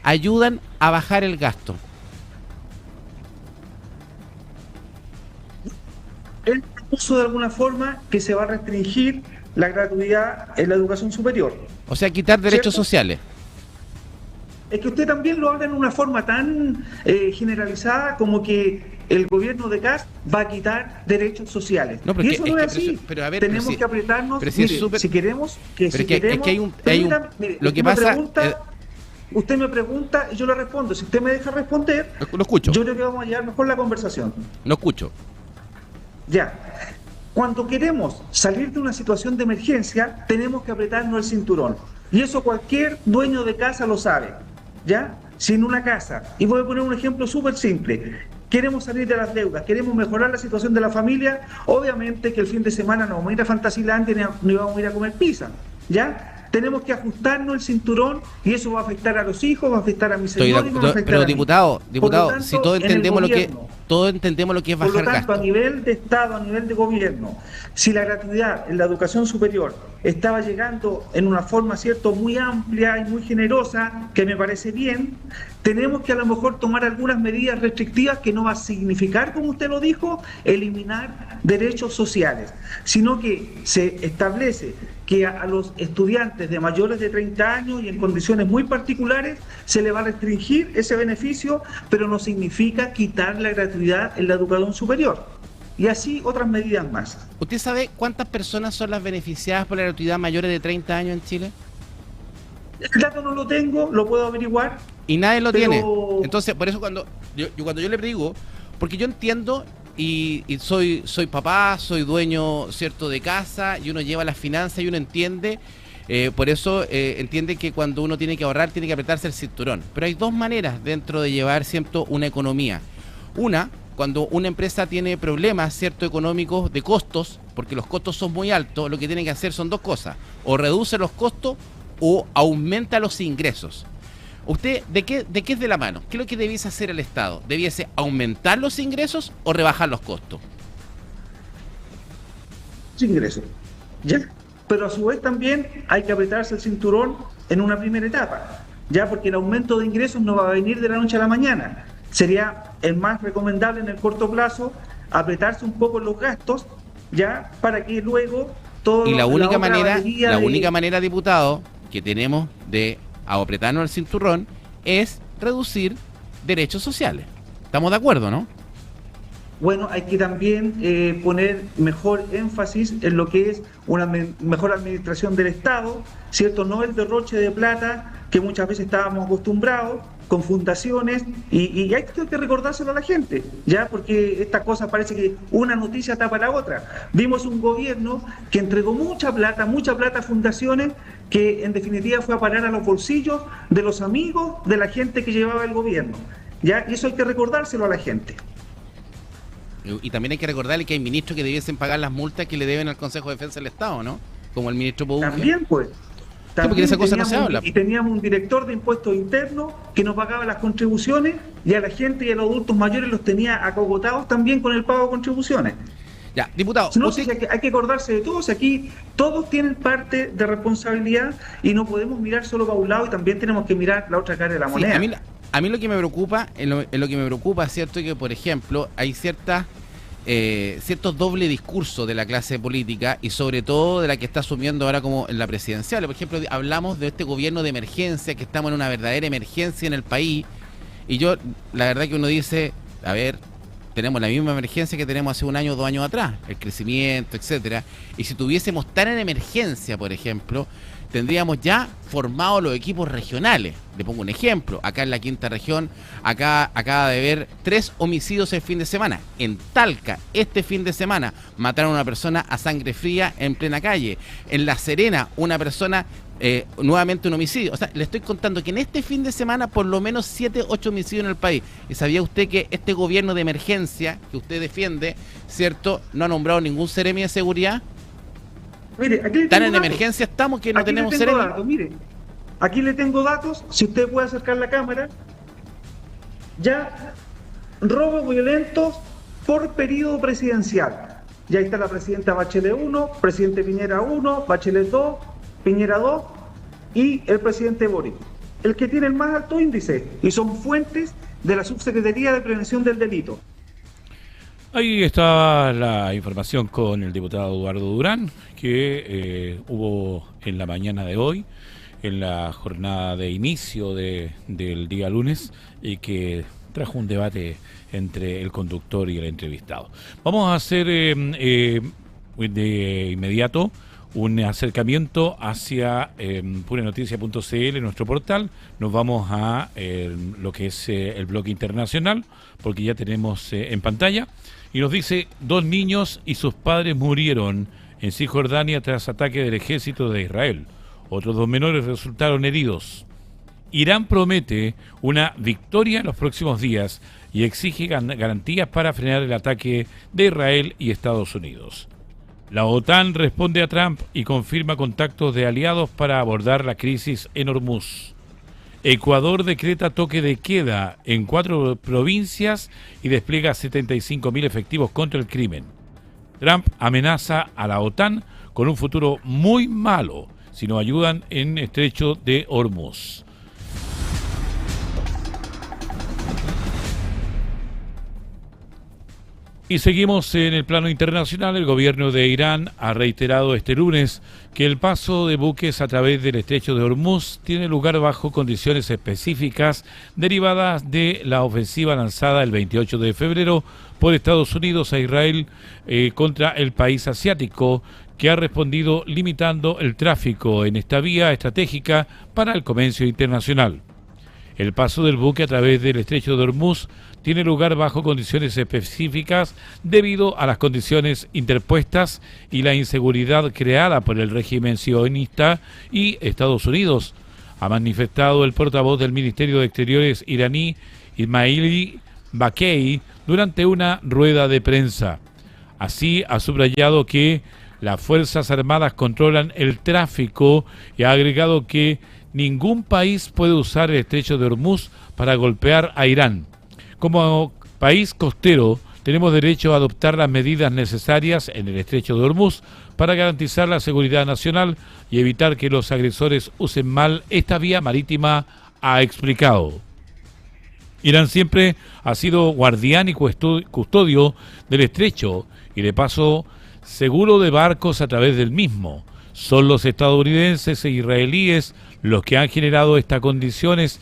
ayudan a bajar el gasto? Él propuso de alguna forma que se va a restringir la gratuidad en la educación superior. O sea, quitar derechos sociales. Es que usted también lo habla en una forma tan generalizada como que el gobierno de Kast va a quitar derechos sociales. No, pero y eso no es así. Pero a ver, tenemos que apretarnos. Mire, si queremos lo que pasa. Usted me pregunta y yo le respondo. Si usted me deja responder, lo escucho. Yo creo que vamos a llevar mejor la conversación. Lo escucho. Ya. Cuando queremos salir de una situación de emergencia, tenemos que apretarnos el cinturón. Y eso cualquier dueño de casa lo sabe. ¿Ya? Si en una casa, y voy a poner un ejemplo súper simple, queremos salir de las deudas, queremos mejorar la situación de la familia, obviamente que el fin de semana no vamos a ir a Fantasilandia ni vamos a ir a comer pizza. ¿Ya? Tenemos que ajustarnos el cinturón y eso va a afectar a los hijos, va a afectar a mis señores, va a afectar pero a mí. Diputado, Tanto, si todos entendemos lo que es bajar por lo tanto, gasto. a nivel de Estado, a nivel de gobierno, si la gratuidad en la educación superior estaba llegando en una forma, cierto, muy amplia y muy generosa, que me parece bien, tenemos que a lo mejor tomar algunas medidas restrictivas que no va a significar, como usted lo dijo, eliminar derechos sociales, sino que se establece que a los estudiantes de mayores de 30 años y en condiciones muy particulares se le va a restringir ese beneficio, pero no significa quitar la gratuidad en la educación superior. Y así otras medidas más. ¿Usted sabe cuántas personas son las beneficiadas por la gratuidad mayores de 30 años en Chile? El dato no lo tengo, lo puedo averiguar. Y nadie lo tiene. Entonces, por eso cuando yo le digo, porque yo entiendo y soy papá, soy dueño, cierto, de casa, y uno lleva las finanzas y uno entiende Por eso entienden que cuando uno tiene que ahorrar, tiene que apretarse el cinturón. Pero hay dos maneras dentro de llevar, ¿cierto?, una economía. Una, cuando una empresa tiene problemas, ¿cierto?, económicos de costos, porque los costos son muy altos, lo que tiene que hacer son dos cosas: o reduce los costos o aumenta los ingresos. ¿Usted de qué es de la mano? ¿Qué es lo que debiese hacer el Estado? ¿Debiese aumentar los ingresos o rebajar los costos? Ingresos, ¿ya? Pero a su vez también hay que apretarse el cinturón en una primera etapa, ya, porque el aumento de ingresos no va a venir de la noche a la mañana. Sería el más recomendable en el corto plazo apretarse un poco los gastos, ya, para que luego todo. Y la única manera, diputado, que tenemos de apretarnos el cinturón es reducir derechos sociales. ¿Estamos de acuerdo, no? Bueno, hay que también poner mejor énfasis en lo que es una mejor administración del Estado, ¿cierto? No el derroche de plata que muchas veces estábamos acostumbrados con fundaciones, y hay que recordárselo a la gente, ya, porque esta cosa parece que una noticia tapa la otra. Vimos un gobierno que entregó mucha plata a fundaciones que en definitiva fue a parar a los bolsillos de los amigos de la gente que llevaba el gobierno, ya, y eso hay que recordárselo a la gente. Y también hay que recordarle que hay ministros que debiesen pagar las multas que le deben al Consejo de Defensa del Estado, ¿no? Como el ministro Pouge. También, pues. Sí, porque de esa cosa no se habla. Y teníamos un director de impuestos internos que nos pagaba las contribuciones, y a la gente y a los adultos mayores los tenía acogotados también con el pago de contribuciones. Ya, diputado. No, si hay que acordarse de todos. Aquí todos tienen parte de responsabilidad y no podemos mirar solo para un lado, y también tenemos que mirar la otra cara de la moneda. A mí lo que me preocupa, es cierto que, por ejemplo, hay ciertos doble discurso de la clase política, y sobre todo de la que está asumiendo ahora como en la presidencial. Por ejemplo, hablamos de este gobierno de emergencia, que estamos en una verdadera emergencia en el país, y la verdad que uno dice, a ver, tenemos la misma emergencia que tenemos hace un año o 2 años atrás, el crecimiento, etcétera, y si tuviésemos tan en emergencia, por ejemplo, tendríamos ya formados los equipos regionales. Le pongo un ejemplo: acá en la quinta región, acaba de haber 3 homicidios el fin de semana. En Talca, este fin de semana, mataron a una persona a sangre fría en plena calle. En La Serena, una persona, nuevamente un homicidio. O sea, le estoy contando que en este fin de semana por lo menos 7, 8 homicidios en el país. ¿Y sabía usted que este gobierno de emergencia que usted defiende, ¿cierto?, no ha nombrado ningún seremi de seguridad? Mire, aquí tan en emergencia estamos que no tenemos datos. Mire, aquí le tengo datos, si usted puede acercar la cámara. Ya, robos violentos por periodo presidencial. Ya está la presidenta Bachelet 1, presidente Piñera 1, Bachelet 2, Piñera 2 y el presidente Boric. El que tiene el más alto índice, y son fuentes de la Subsecretaría de Prevención del Delito. Ahí está la información con el diputado Eduardo Durán, que hubo en la mañana de hoy, en la jornada de inicio del día lunes, y que trajo un debate entre el conductor y el entrevistado. Vamos a hacer de inmediato un acercamiento hacia puranoticias.cl, nuestro portal. Nos vamos a lo que es el bloque internacional, porque ya tenemos en pantalla. Y nos dice: 2 niños y sus padres murieron en Cisjordania tras ataque del ejército de Israel. Otros 2 menores resultaron heridos. Irán promete una victoria en los próximos días y exige garantías para frenar el ataque de Israel y Estados Unidos. La OTAN responde a Trump y confirma contactos de aliados para abordar la crisis en Hormuz. Ecuador decreta toque de queda en 4 provincias y despliega 75.000 efectivos contra el crimen. Trump amenaza a la OTAN con un futuro muy malo si no ayudan en el estrecho de Hormuz. Y seguimos en el plano internacional. El gobierno de Irán ha reiterado este lunes que el paso de buques a través del estrecho de Hormuz tiene lugar bajo condiciones específicas derivadas de la ofensiva lanzada el 28 de febrero por Estados Unidos a Israel contra el país asiático, que ha respondido limitando el tráfico en esta vía estratégica para el comercio internacional. El paso del buque a través del estrecho de Hormuz tiene lugar bajo condiciones específicas debido a las condiciones interpuestas y la inseguridad creada por el régimen sionista y Estados Unidos, ha manifestado el portavoz del Ministerio de Exteriores iraní, Ismaili Bakei, durante una rueda de prensa. Así ha subrayado que las Fuerzas Armadas controlan el tráfico y ha agregado que ningún país puede usar el estrecho de Hormuz para golpear a Irán. Como país costero, tenemos derecho a adoptar las medidas necesarias en el estrecho de Hormuz para garantizar la seguridad nacional y evitar que los agresores usen mal esta vía marítima, ha explicado. Irán siempre ha sido guardián y custodio del estrecho y de paso seguro de barcos a través del mismo. Son los estadounidenses e israelíes los que han generado estas condiciones,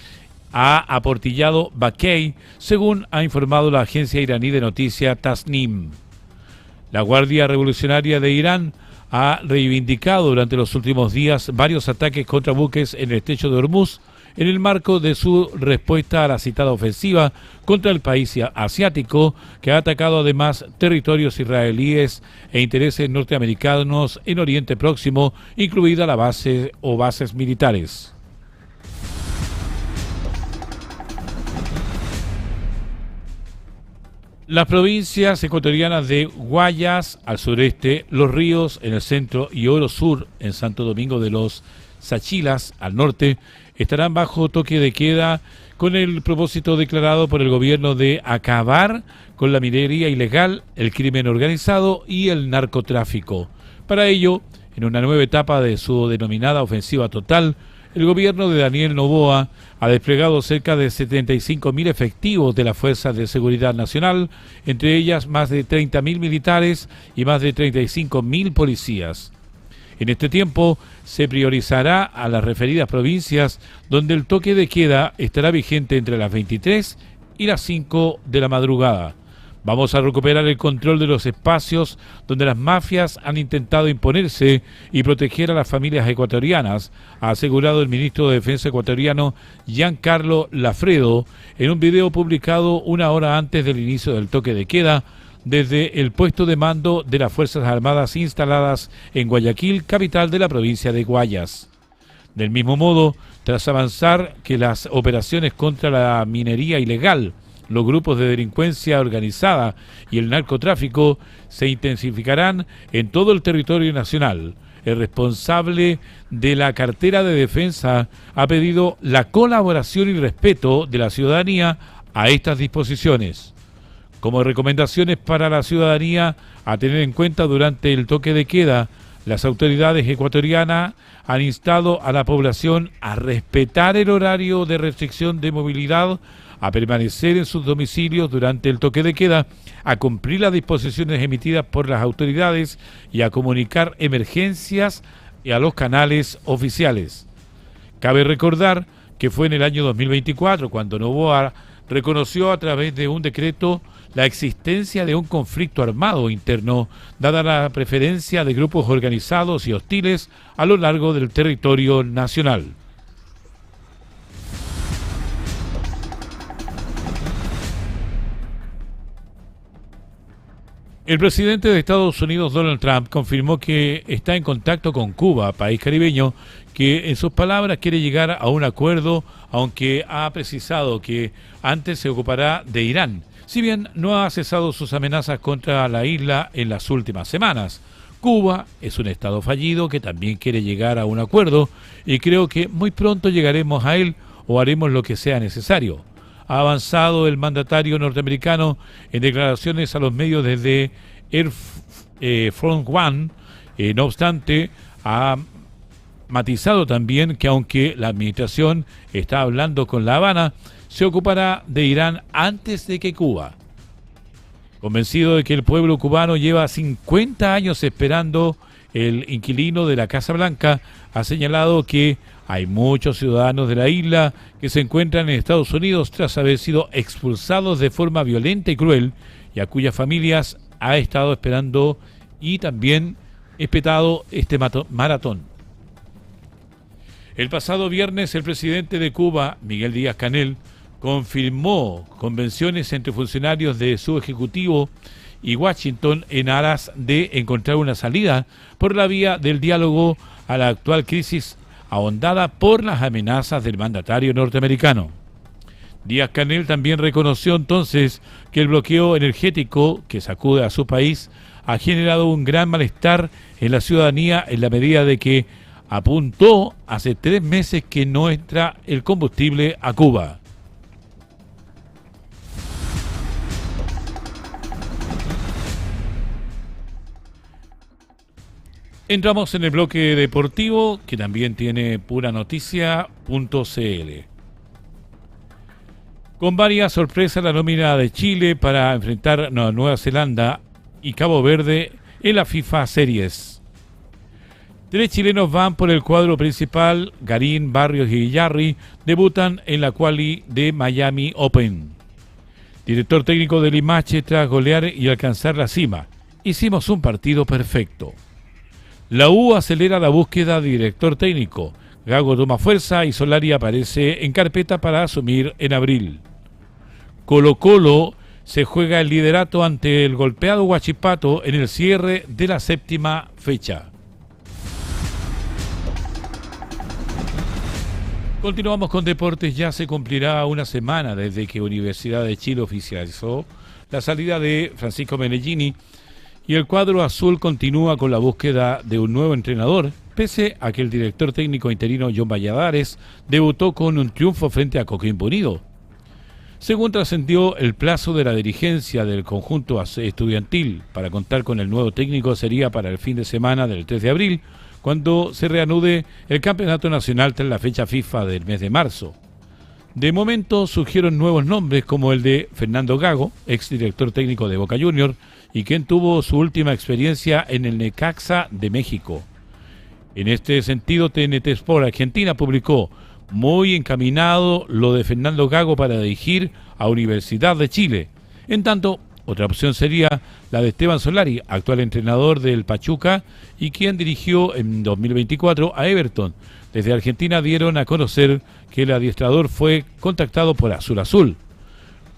ha aportillado Bakei, según ha informado la agencia iraní de noticias Tasnim. La Guardia Revolucionaria de Irán ha reivindicado durante los últimos días varios ataques contra buques en el estrecho de Hormuz en el marco de su respuesta a la citada ofensiva contra el país asiático, que ha atacado además territorios israelíes e intereses norteamericanos en Oriente Próximo, incluida la base o bases militares. Las provincias ecuatorianas de Guayas al sureste, Los Ríos en el centro y Oro Sur en Santo Domingo de los Sachilas al norte estarán bajo toque de queda con el propósito declarado por el gobierno de acabar con la minería ilegal, el crimen organizado y el narcotráfico. Para ello, en una nueva etapa de su denominada ofensiva total, el gobierno de Daniel Noboa ha desplegado cerca de 75.000 efectivos de las Fuerzas de Seguridad Nacional, entre ellas más de 30.000 militares y más de 35.000 policías. En este tiempo se priorizará a las referidas provincias donde el toque de queda estará vigente entre las 23 y las 5 de la madrugada. Vamos a recuperar el control de los espacios donde las mafias han intentado imponerse y proteger a las familias ecuatorianas, ha asegurado el ministro de Defensa ecuatoriano Giancarlo Lafredo en un video publicado una hora antes del inicio del toque de queda desde el puesto de mando de las Fuerzas Armadas instaladas en Guayaquil, capital de la provincia de Guayas. Del mismo modo, tras avanzar que las operaciones contra la minería ilegal, los grupos de delincuencia organizada y el narcotráfico se intensificarán en todo el territorio nacional. El responsable de la cartera de defensa ha pedido la colaboración y respeto de la ciudadanía a estas disposiciones. Como recomendaciones para la ciudadanía a tener en cuenta durante el toque de queda, las autoridades ecuatorianas han instado a la población a respetar el horario de restricción de movilidad, a permanecer en sus domicilios durante el toque de queda, a cumplir las disposiciones emitidas por las autoridades y a comunicar emergencias a los canales oficiales. Cabe recordar que fue en el año 2024 cuando Noboa reconoció a través de un decreto la existencia de un conflicto armado interno, dada la preferencia de grupos organizados y hostiles a lo largo del territorio nacional. El presidente de Estados Unidos, Donald Trump, confirmó que está en contacto con Cuba, país caribeño, que en sus palabras quiere llegar a un acuerdo, aunque ha precisado que antes se ocupará de Irán, si bien no ha cesado sus amenazas contra la isla en las últimas semanas. Cuba es un estado fallido que también quiere llegar a un acuerdo y creo que muy pronto llegaremos a él o haremos lo que sea necesario. Ha avanzado el mandatario norteamericano en declaraciones a los medios desde Air Front One. No obstante, ha matizado también que aunque la administración está hablando con La Habana, se ocupará de Irán antes de que Cuba. Convencido de que el pueblo cubano lleva 50 años esperando, el inquilino de la Casa Blanca ha señalado que hay muchos ciudadanos de la isla que se encuentran en Estados Unidos tras haber sido expulsados de forma violenta y cruel y a cuyas familias ha estado esperando y también espetado este maratón. El pasado viernes, el presidente de Cuba, Miguel Díaz-Canel, confirmó convenciones entre funcionarios de su ejecutivo y Washington en aras de encontrar una salida por la vía del diálogo a la actual crisis ahondada por las amenazas del mandatario norteamericano. Díaz-Canel también reconoció entonces que el bloqueo energético que sacude a su país ha generado un gran malestar en la ciudadanía en la medida de que apuntó hace 3 meses que no entra el combustible a Cuba. Entramos en el bloque deportivo, que también tiene puranoticia.cl. Con varias sorpresas, la nómina de Chile para enfrentar a Nueva Zelanda y Cabo Verde en la FIFA Series. 3 chilenos van por el cuadro principal. Garín, Barrios y Yarri debutan en la quali de Miami Open. Director técnico de Limache tras golear y alcanzar la cima. Hicimos un partido perfecto. La U acelera la búsqueda de director técnico. Gago toma fuerza y Solari aparece en carpeta para asumir en abril. Colo-Colo se juega el liderato ante el golpeado Huachipato en el cierre de la 7ª fecha. Continuamos con deportes. Ya se cumplirá una semana desde que Universidad de Chile oficializó la salida de Francisco Meneghini y el cuadro azul continúa con la búsqueda de un nuevo entrenador, pese a que el director técnico interino John Valladares debutó con un triunfo frente a Coquimbo Unido. Según trascendió, el plazo de la dirigencia del conjunto estudiantil para contar con el nuevo técnico sería para el fin de semana del 3 de abril, cuando se reanude el campeonato nacional tras la fecha FIFA del mes de marzo. De momento surgieron nuevos nombres como el de Fernando Gago, exdirector técnico de Boca Juniors, y quien tuvo su última experiencia en el Necaxa de México. En este sentido, TNT Sport Argentina publicó: muy encaminado lo de Fernando Gago para dirigir a Universidad de Chile. En tanto, otra opción sería la de Esteban Solari, actual entrenador del Pachuca y quien dirigió en 2024 a Everton. Desde Argentina dieron a conocer que el adiestrador fue contactado por Azul Azul.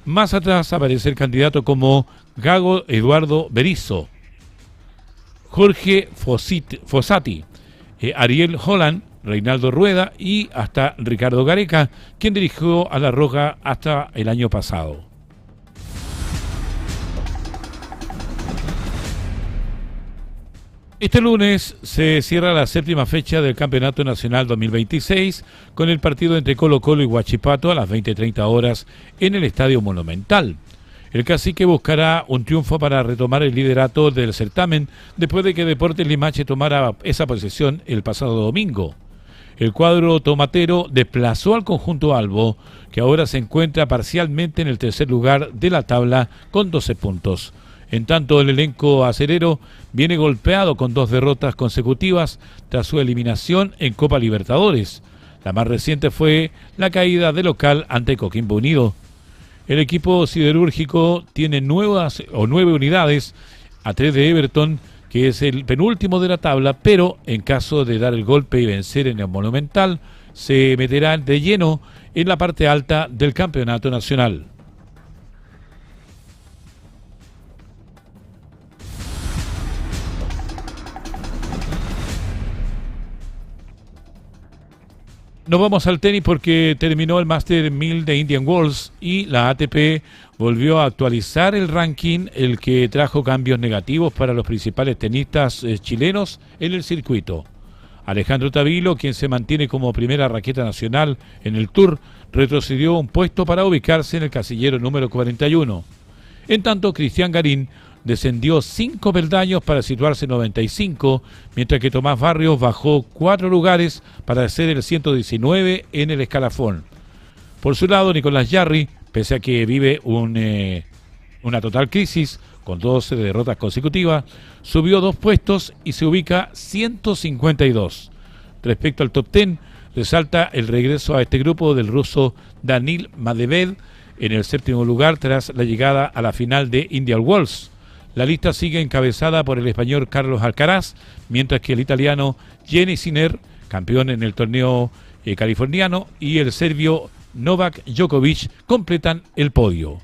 Más atrás aparece el candidato como Gago Eduardo Berizzo, Jorge Fossati, Ariel Holland, Reinaldo Rueda y hasta Ricardo Gareca, quien dirigió a La Roja hasta el año pasado. Este lunes se cierra la 7ª fecha del Campeonato Nacional 2026 con el partido entre Colo-Colo y Huachipato a las 20:30 horas en el Estadio Monumental. El cacique buscará un triunfo para retomar el liderato del certamen después de que Deportes Limache tomara esa posesión el pasado domingo. El cuadro tomatero desplazó al conjunto albo, que ahora se encuentra parcialmente en el tercer lugar de la tabla con 12 puntos. En tanto, el elenco acerero viene golpeado con 2 derrotas consecutivas tras su eliminación en Copa Libertadores. La más reciente fue la caída de local ante Coquimbo Unido. El equipo siderúrgico tiene 9 unidades a 3 de Everton, que es el penúltimo de la tabla, pero en caso de dar el golpe y vencer en el Monumental, se meterá de lleno en la parte alta del campeonato nacional. Nos vamos al tenis porque terminó el Master 1000 de Indian Wells y la ATP volvió a actualizar el ranking, el que trajo cambios negativos para los principales tenistas chilenos en el circuito. Alejandro Tavilo, quien se mantiene como primera raqueta nacional en el Tour, retrocedió un puesto para ubicarse en el casillero número 41. En tanto, Cristian Garín descendió 5 peldaños para situarse en 95, mientras que Tomás Barrios bajó 4 lugares para ser el 119 en el escalafón. Por su lado, Nicolás Yarri, pese a que vive una total crisis con 12 derrotas consecutivas, subió 2 puestos y se ubica 152. Respecto al top 10, resalta el regreso a este grupo del ruso Danil Medvedev en el 7º lugar tras la llegada a la final de Indian Wells. La lista sigue encabezada por el español Carlos Alcaraz, mientras que el italiano Gianni Sinner, campeón en el torneo californiano y el serbio Novak Djokovic completan el podio.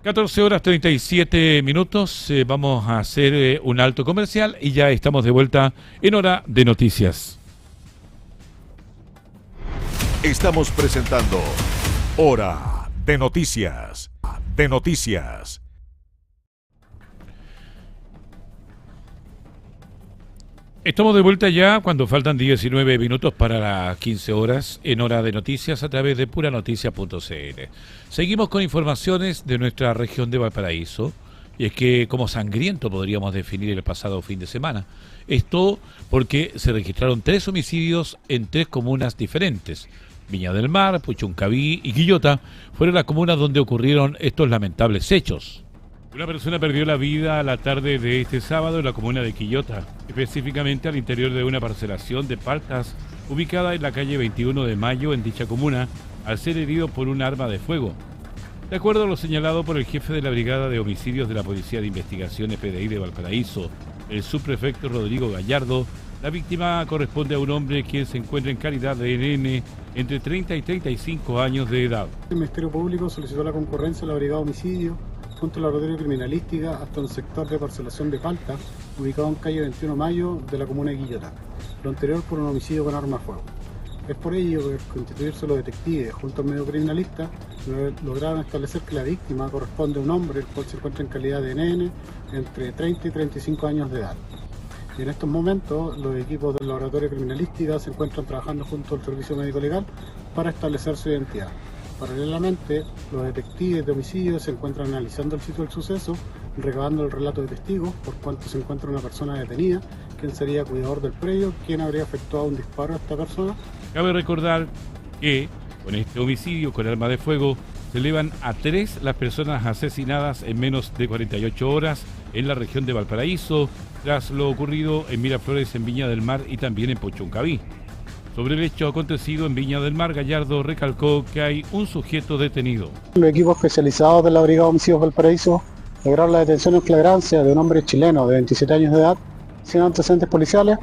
(14:37). Vamos a hacer un alto comercial y ya estamos de vuelta en Hora de Noticias. Estamos presentando Hora de Noticias. De Noticias. Estamos de vuelta ya cuando faltan 19 minutos para las 15 horas en Hora de Noticias a través de puranoticias.cl. Seguimos con informaciones de nuestra región de Valparaíso, y es que como sangriento podríamos definir el pasado fin de semana. Esto porque se registraron 3 homicidios en 3 comunas diferentes. Viña del Mar, Puchuncaví y Quillota fueron las comunas donde ocurrieron estos lamentables hechos. Una persona perdió la vida la tarde de este sábado en la comuna de Quillota, específicamente al interior de una parcelación de paltas ubicada en la calle 21 de Mayo en dicha comuna, al ser herido por un arma de fuego. De acuerdo a lo señalado por el jefe de la Brigada de Homicidios de la Policía de Investigaciones PDI de Valparaíso, el subprefecto Rodrigo Gallardo, la víctima corresponde a un hombre quien se encuentra en calidad de NN entre 30 y 35 años de edad. El Ministerio Público solicitó la concurrencia de la Brigada de Homicidio junto al laboratorio criminalística hasta un sector de parcelación de paltas ubicado en calle 21 de Mayo de la comuna de Quillota, lo anterior por un homicidio con arma de fuego. Es por ello que, al constituirse los detectives junto al medio criminalista, lograron establecer que la víctima corresponde a un hombre el cual se encuentra en calidad de NN entre 30 y 35 años de edad. Y en estos momentos los equipos del laboratorio criminalística se encuentran trabajando junto al servicio médico legal para establecer su identidad. Paralelamente, los detectives de homicidio se encuentran analizando el sitio del suceso, recabando el relato de testigos, por cuanto se encuentra una persona detenida, quien sería cuidador del predio, quien habría efectuado un disparo a esta persona. Cabe recordar que con este homicidio con arma de fuego se elevan a 3 las personas asesinadas en menos de 48 horas en la región de Valparaíso, tras lo ocurrido en Miraflores, en Viña del Mar y también en Puchuncaví. Sobre el hecho acontecido en Viña del Mar, Gallardo recalcó que hay un sujeto detenido. Los equipos especializados de la Brigada de Homicidios Valparaíso lograron la detención en flagrancia de un hombre chileno de 27 años de edad, sin antecedentes policiales,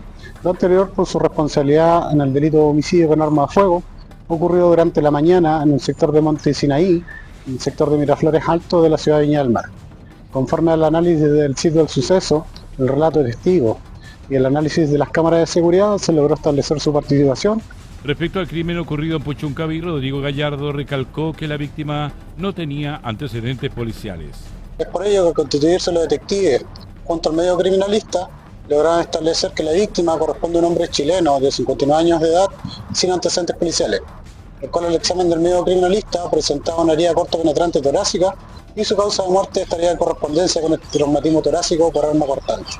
lo anterior por su responsabilidad en el delito de homicidio con arma de fuego, ocurrido durante la mañana en el sector de Monte Sinaí, en el sector de Miraflores Alto de la ciudad de Viña del Mar. Conforme al análisis del sitio del suceso, el relato de testigos y el análisis de las cámaras de seguridad, se logró establecer su participación. Respecto al crimen ocurrido en Puchuncaví, Rodrigo Gallardo recalcó que la víctima no tenía antecedentes policiales. Es por ello que al constituirse los detectives junto al medio criminalista, lograron establecer que la víctima corresponde a un hombre chileno de 59 años de edad sin antecedentes policiales, el cual el examen del medio criminalista presentaba una herida corta penetrante torácica y su causa de muerte estaría en correspondencia con el traumatismo torácico por arma cortante.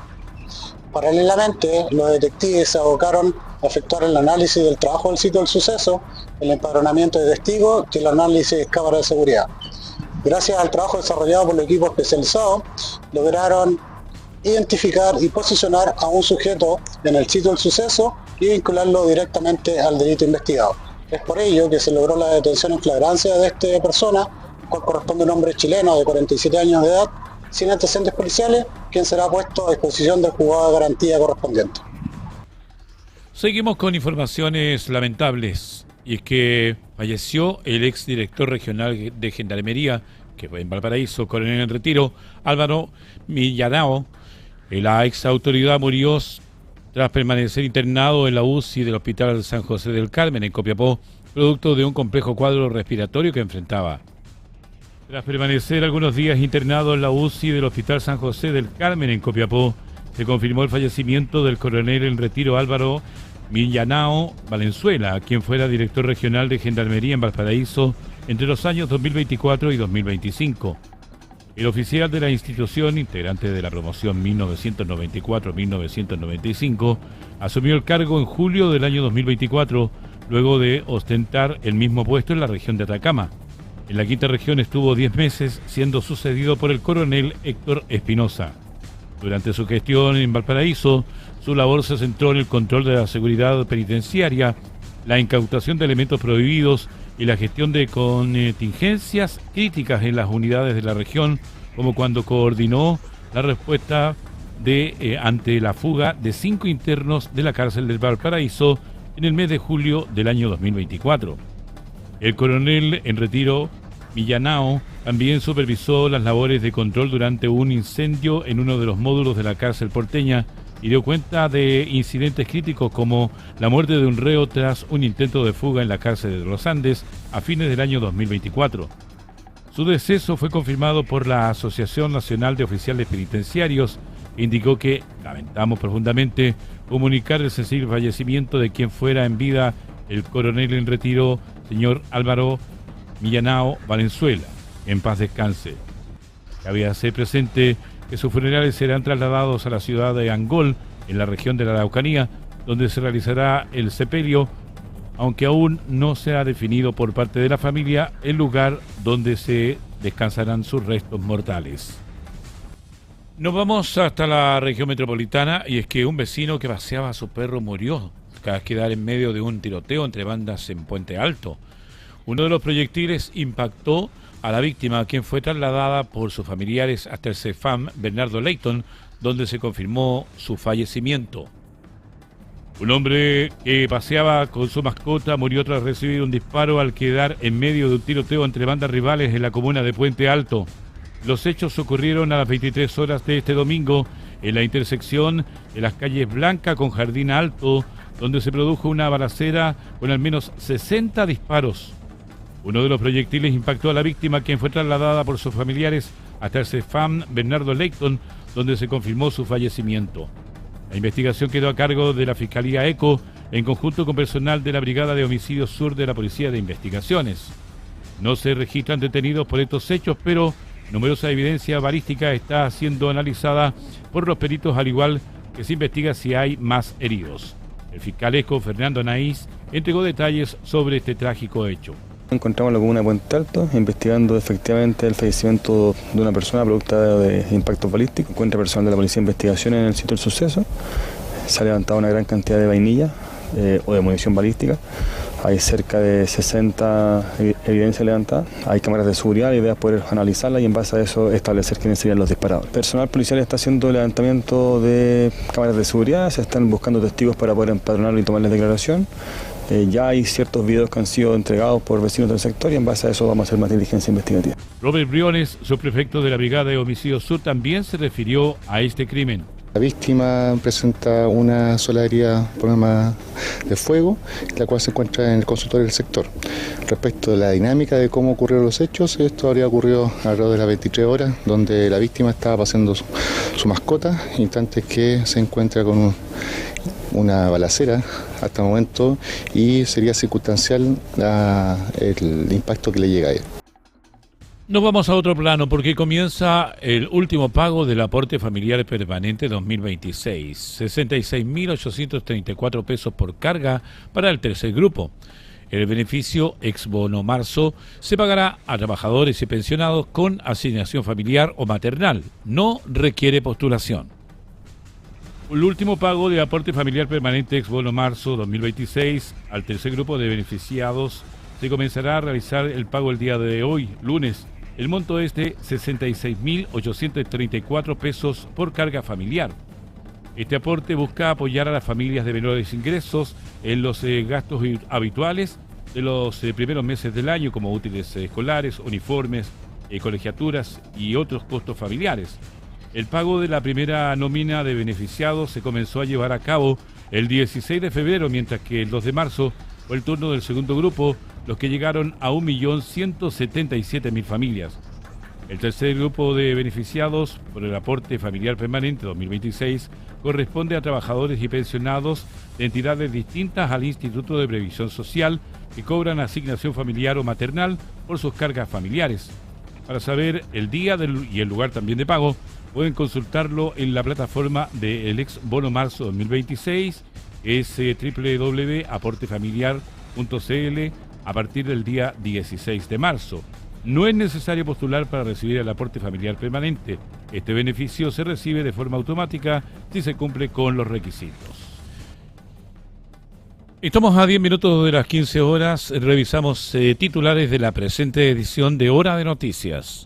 Paralelamente, los detectives se abocaron a efectuar el análisis del trabajo del sitio del suceso, el empadronamiento de testigos y el análisis de cámaras de seguridad. Gracias al trabajo desarrollado por el equipo especializado, lograron identificar y posicionar a un sujeto en el sitio del suceso y vincularlo directamente al delito investigado. Es por ello que se logró la detención en flagrancia de esta persona, cual corresponde a un hombre chileno de 47 años de edad, sin antecedentes policiales, quien será puesto a disposición del juzgado de garantía correspondiente. Seguimos con informaciones lamentables, y es que falleció el exdirector regional de Gendarmería, que fue en Valparaíso, coronel en retiro, Álvaro Millanao. La ex autoridad murió tras permanecer internado en la UCI del Hospital San José del Carmen, en Copiapó, producto de un complejo cuadro respiratorio que enfrentaba. Tras permanecer algunos días internado en la UCI del Hospital San José del Carmen, en Copiapó, se confirmó el fallecimiento del coronel en retiro Álvaro Millanao Valenzuela, quien fuera director regional de Gendarmería en Valparaíso entre los años 2024 y 2025. El oficial de la institución, integrante de la promoción 1994-1995, asumió el cargo en julio del año 2024, luego de ostentar el mismo puesto en la región de Atacama. En la quinta región estuvo 10 meses, siendo sucedido por el coronel Héctor Espinosa. Durante su gestión en Valparaíso, su labor se centró en el control de la seguridad penitenciaria, la incautación de elementos prohibidos y la gestión de contingencias críticas en las unidades de la región, como cuando coordinó la respuesta ante la fuga de 5 internos de la cárcel del Valparaíso en el mes de julio del año 2024. El coronel en retiro, Millanao, también supervisó las labores de control durante un incendio en uno de los módulos de la cárcel porteña y dio cuenta de incidentes críticos como la muerte de un reo tras un intento de fuga en la cárcel de Los Andes a fines del año 2024. Su deceso fue confirmado por la Asociación Nacional de Oficiales Penitenciarios, que indicó que lamentamos profundamente comunicar el sensible fallecimiento de quien fuera en vida el coronel en retiro, señor Álvaro Millanao Valenzuela, en paz descanse. Cabe hacer presente que sus funerales serán trasladados a la ciudad de Angol, en la región de la Araucanía, donde se realizará el sepelio, aunque aún no se ha definido por parte de la familia el lugar donde se descansarán sus restos mortales. Nos vamos hasta la región metropolitana, y es que un vecino que paseaba a su perro murió tras quedar en medio de un tiroteo entre bandas en Puente Alto. Uno de los proyectiles impactó a la víctima, quien fue trasladada por sus familiares hasta el CEFAM Bernardo Leyton, donde se confirmó su fallecimiento. Un hombre que paseaba con su mascota murió tras recibir un disparo al quedar en medio de un tiroteo entre bandas rivales en la comuna de Puente Alto. Los hechos ocurrieron a las 23 horas de este domingo en la intersección de las calles Blanca con Jardín Alto, donde se produjo una balacera con al menos 60 disparos. Uno de los proyectiles impactó a la víctima, quien fue trasladada por sus familiares hasta el CEFAM Bernardo Leyton, donde se confirmó su fallecimiento. La investigación quedó a cargo de la Fiscalía ECO, en conjunto con personal de la Brigada de Homicidios Sur de la Policía de Investigaciones. No se registran detenidos por estos hechos, pero numerosa evidencia balística está siendo analizada por los peritos, al igual que se investiga si hay más heridos. El fiscal ECO, Fernando Anaís, entregó detalles sobre este trágico hecho. Encontramos la comuna de Puente Alto, investigando efectivamente el fallecimiento de una persona producto de impactos balísticos. Encuentra personal de la Policía de Investigación en el sitio del suceso. Se ha levantado una gran cantidad de vainilla o de munición balística. Hay cerca de 60 evidencias levantadas. Hay cámaras de seguridad, la idea es poder analizarlas y en base a eso establecer quiénes serían los disparadores. El personal policial está haciendo levantamiento de cámaras de seguridad, se están buscando testigos para poder empadronarlo y tomarles declaración. Ya hay ciertos videos que han sido entregados por vecinos del sector y en base a eso vamos a hacer más diligencia investigativa. Robert Briones, subprefecto de la Brigada de Homicidios Sur, también se refirió a este crimen. La víctima presenta una sola herida por arma de fuego, la cual se encuentra en el consultorio del sector. Respecto de la dinámica de cómo ocurrieron los hechos, esto habría ocurrido alrededor de las 23 horas, donde la víctima estaba paseando su mascota, instantes que se encuentra con una balacera hasta el momento y sería circunstancial el impacto que le llega a él. Nos vamos a otro plano porque comienza el último pago del aporte familiar permanente 2026, 66.834 pesos por carga para el tercer grupo. El beneficio ex bono marzo se pagará a trabajadores y pensionados con asignación familiar o maternal. No requiere postulación. El último pago de aporte familiar permanente ex bono marzo 2026 al tercer grupo de beneficiados se comenzará a realizar el pago el día de hoy, lunes. El monto es de 66.834 pesos por carga familiar. Este aporte busca apoyar a las familias de menores ingresos en los gastos habituales de los primeros meses del año, como útiles escolares, uniformes, colegiaturas y otros costos familiares. El pago de la primera nómina de beneficiados se comenzó a llevar a cabo el 16 de febrero, mientras que el 2 de marzo fue el turno del segundo grupo, los que llegaron a 1.177.000 familias. El tercer grupo de beneficiados por el aporte familiar permanente 2026 corresponde a trabajadores y pensionados de entidades distintas al Instituto de Previsión Social que cobran asignación familiar o maternal por sus cargas familiares. Para saber el día y el lugar también de pago, pueden consultarlo en la plataforma del ex bono marzo 2026, es www.aportefamiliar.cl a partir del día 16 de marzo. No es necesario postular para recibir el aporte familiar permanente. Este beneficio se recibe de forma automática si se cumple con los requisitos. Estamos a 10 minutos de las 15 horas. Revisamos titulares de la presente edición de Hora de Noticias.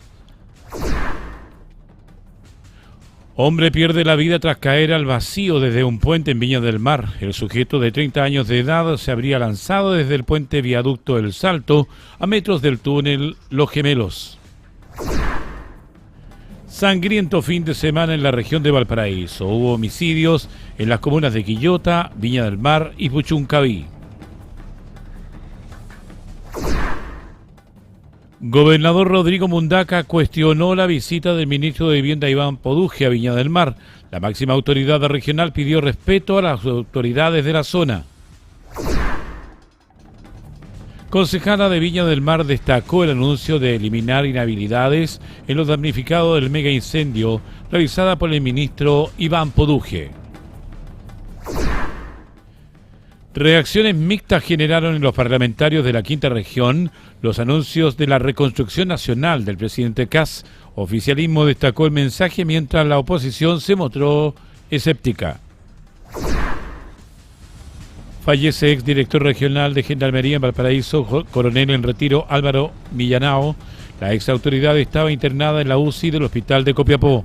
Hombre pierde la vida tras caer al vacío desde un puente en Viña del Mar. El sujeto de 30 años de edad se habría lanzado desde el puente viaducto El Salto a metros del túnel Los Gemelos. Sangriento fin de semana en la región de Valparaíso. Hubo homicidios en las comunas de Quillota, Viña del Mar y Puchuncaví. Gobernador Rodrigo Mundaca cuestionó la visita del ministro de Vivienda Iván Poduje a Viña del Mar. La máxima autoridad regional pidió respeto a las autoridades de la zona. Concejala de Viña del Mar destacó el anuncio de eliminar inhabilidades en los damnificados del mega incendio realizada por el ministro Iván Poduje. Reacciones mixtas generaron en los parlamentarios de la quinta región los anuncios de la reconstrucción nacional del presidente Kast. Oficialismo destacó el mensaje mientras la oposición se mostró escéptica. Fallece exdirector regional de Gendarmería en Valparaíso, coronel en retiro Álvaro Millanao. La exautoridad estaba internada en la UCI del hospital de Copiapó.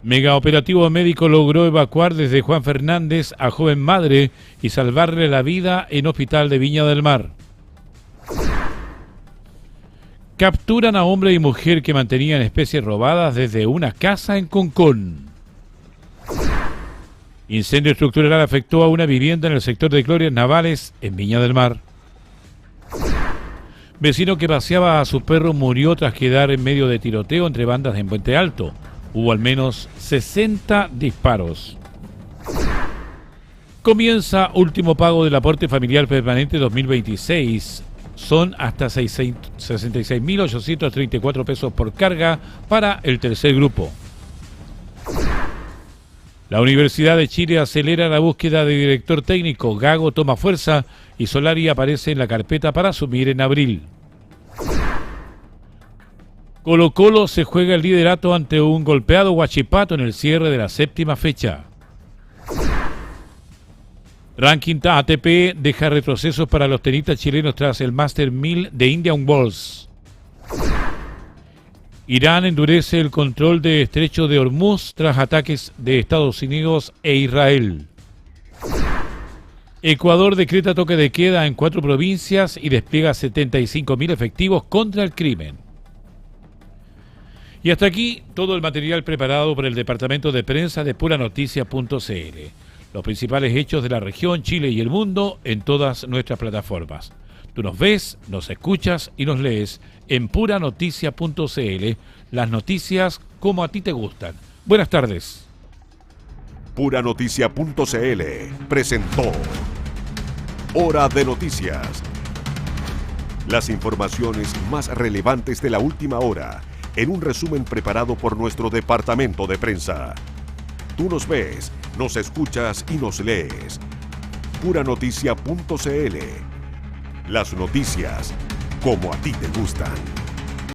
Mega operativo médico logró evacuar desde Juan Fernández a joven madre y salvarle la vida en hospital de Viña del Mar. Capturan a hombre y mujer que mantenían especies robadas desde una casa en Concón. Incendio estructural afectó a una vivienda en el sector de Glorias Navales en Viña del Mar. Vecino que paseaba a su perro murió tras quedar en medio de tiroteo entre bandas en Puente Alto. Hubo al menos 60 disparos. Comienza último pago del aporte familiar permanente 2026. Son hasta 66.834 pesos por carga para el tercer grupo. La Universidad de Chile acelera la búsqueda de director técnico. Gago toma fuerza y Solari aparece en la carpeta para asumir en abril. Colo-Colo se juega el liderato ante un golpeado Huachipato en el cierre de la séptima fecha. Ranking ATP deja retrocesos para los tenistas chilenos tras el Master 1000 de Indian Wells. Irán endurece el control de Estrecho de Hormuz tras ataques de Estados Unidos e Israel. Ecuador decreta toque de queda en 4 provincias y despliega 75.000 efectivos contra el crimen. Y hasta aquí todo el material preparado por el departamento de prensa de puranoticias.cl. Los principales hechos de la región, Chile y el mundo en todas nuestras plataformas. Tú nos ves, nos escuchas y nos lees en puranoticias.cl, las noticias como a ti te gustan. Buenas tardes. Puranoticias.cl presentó Hora de Noticias. Las informaciones más relevantes de la última hora en un resumen preparado por nuestro departamento de prensa. Tú nos ves, nos escuchas y nos lees. Puranoticias.cl. Las noticias como a ti te gustan.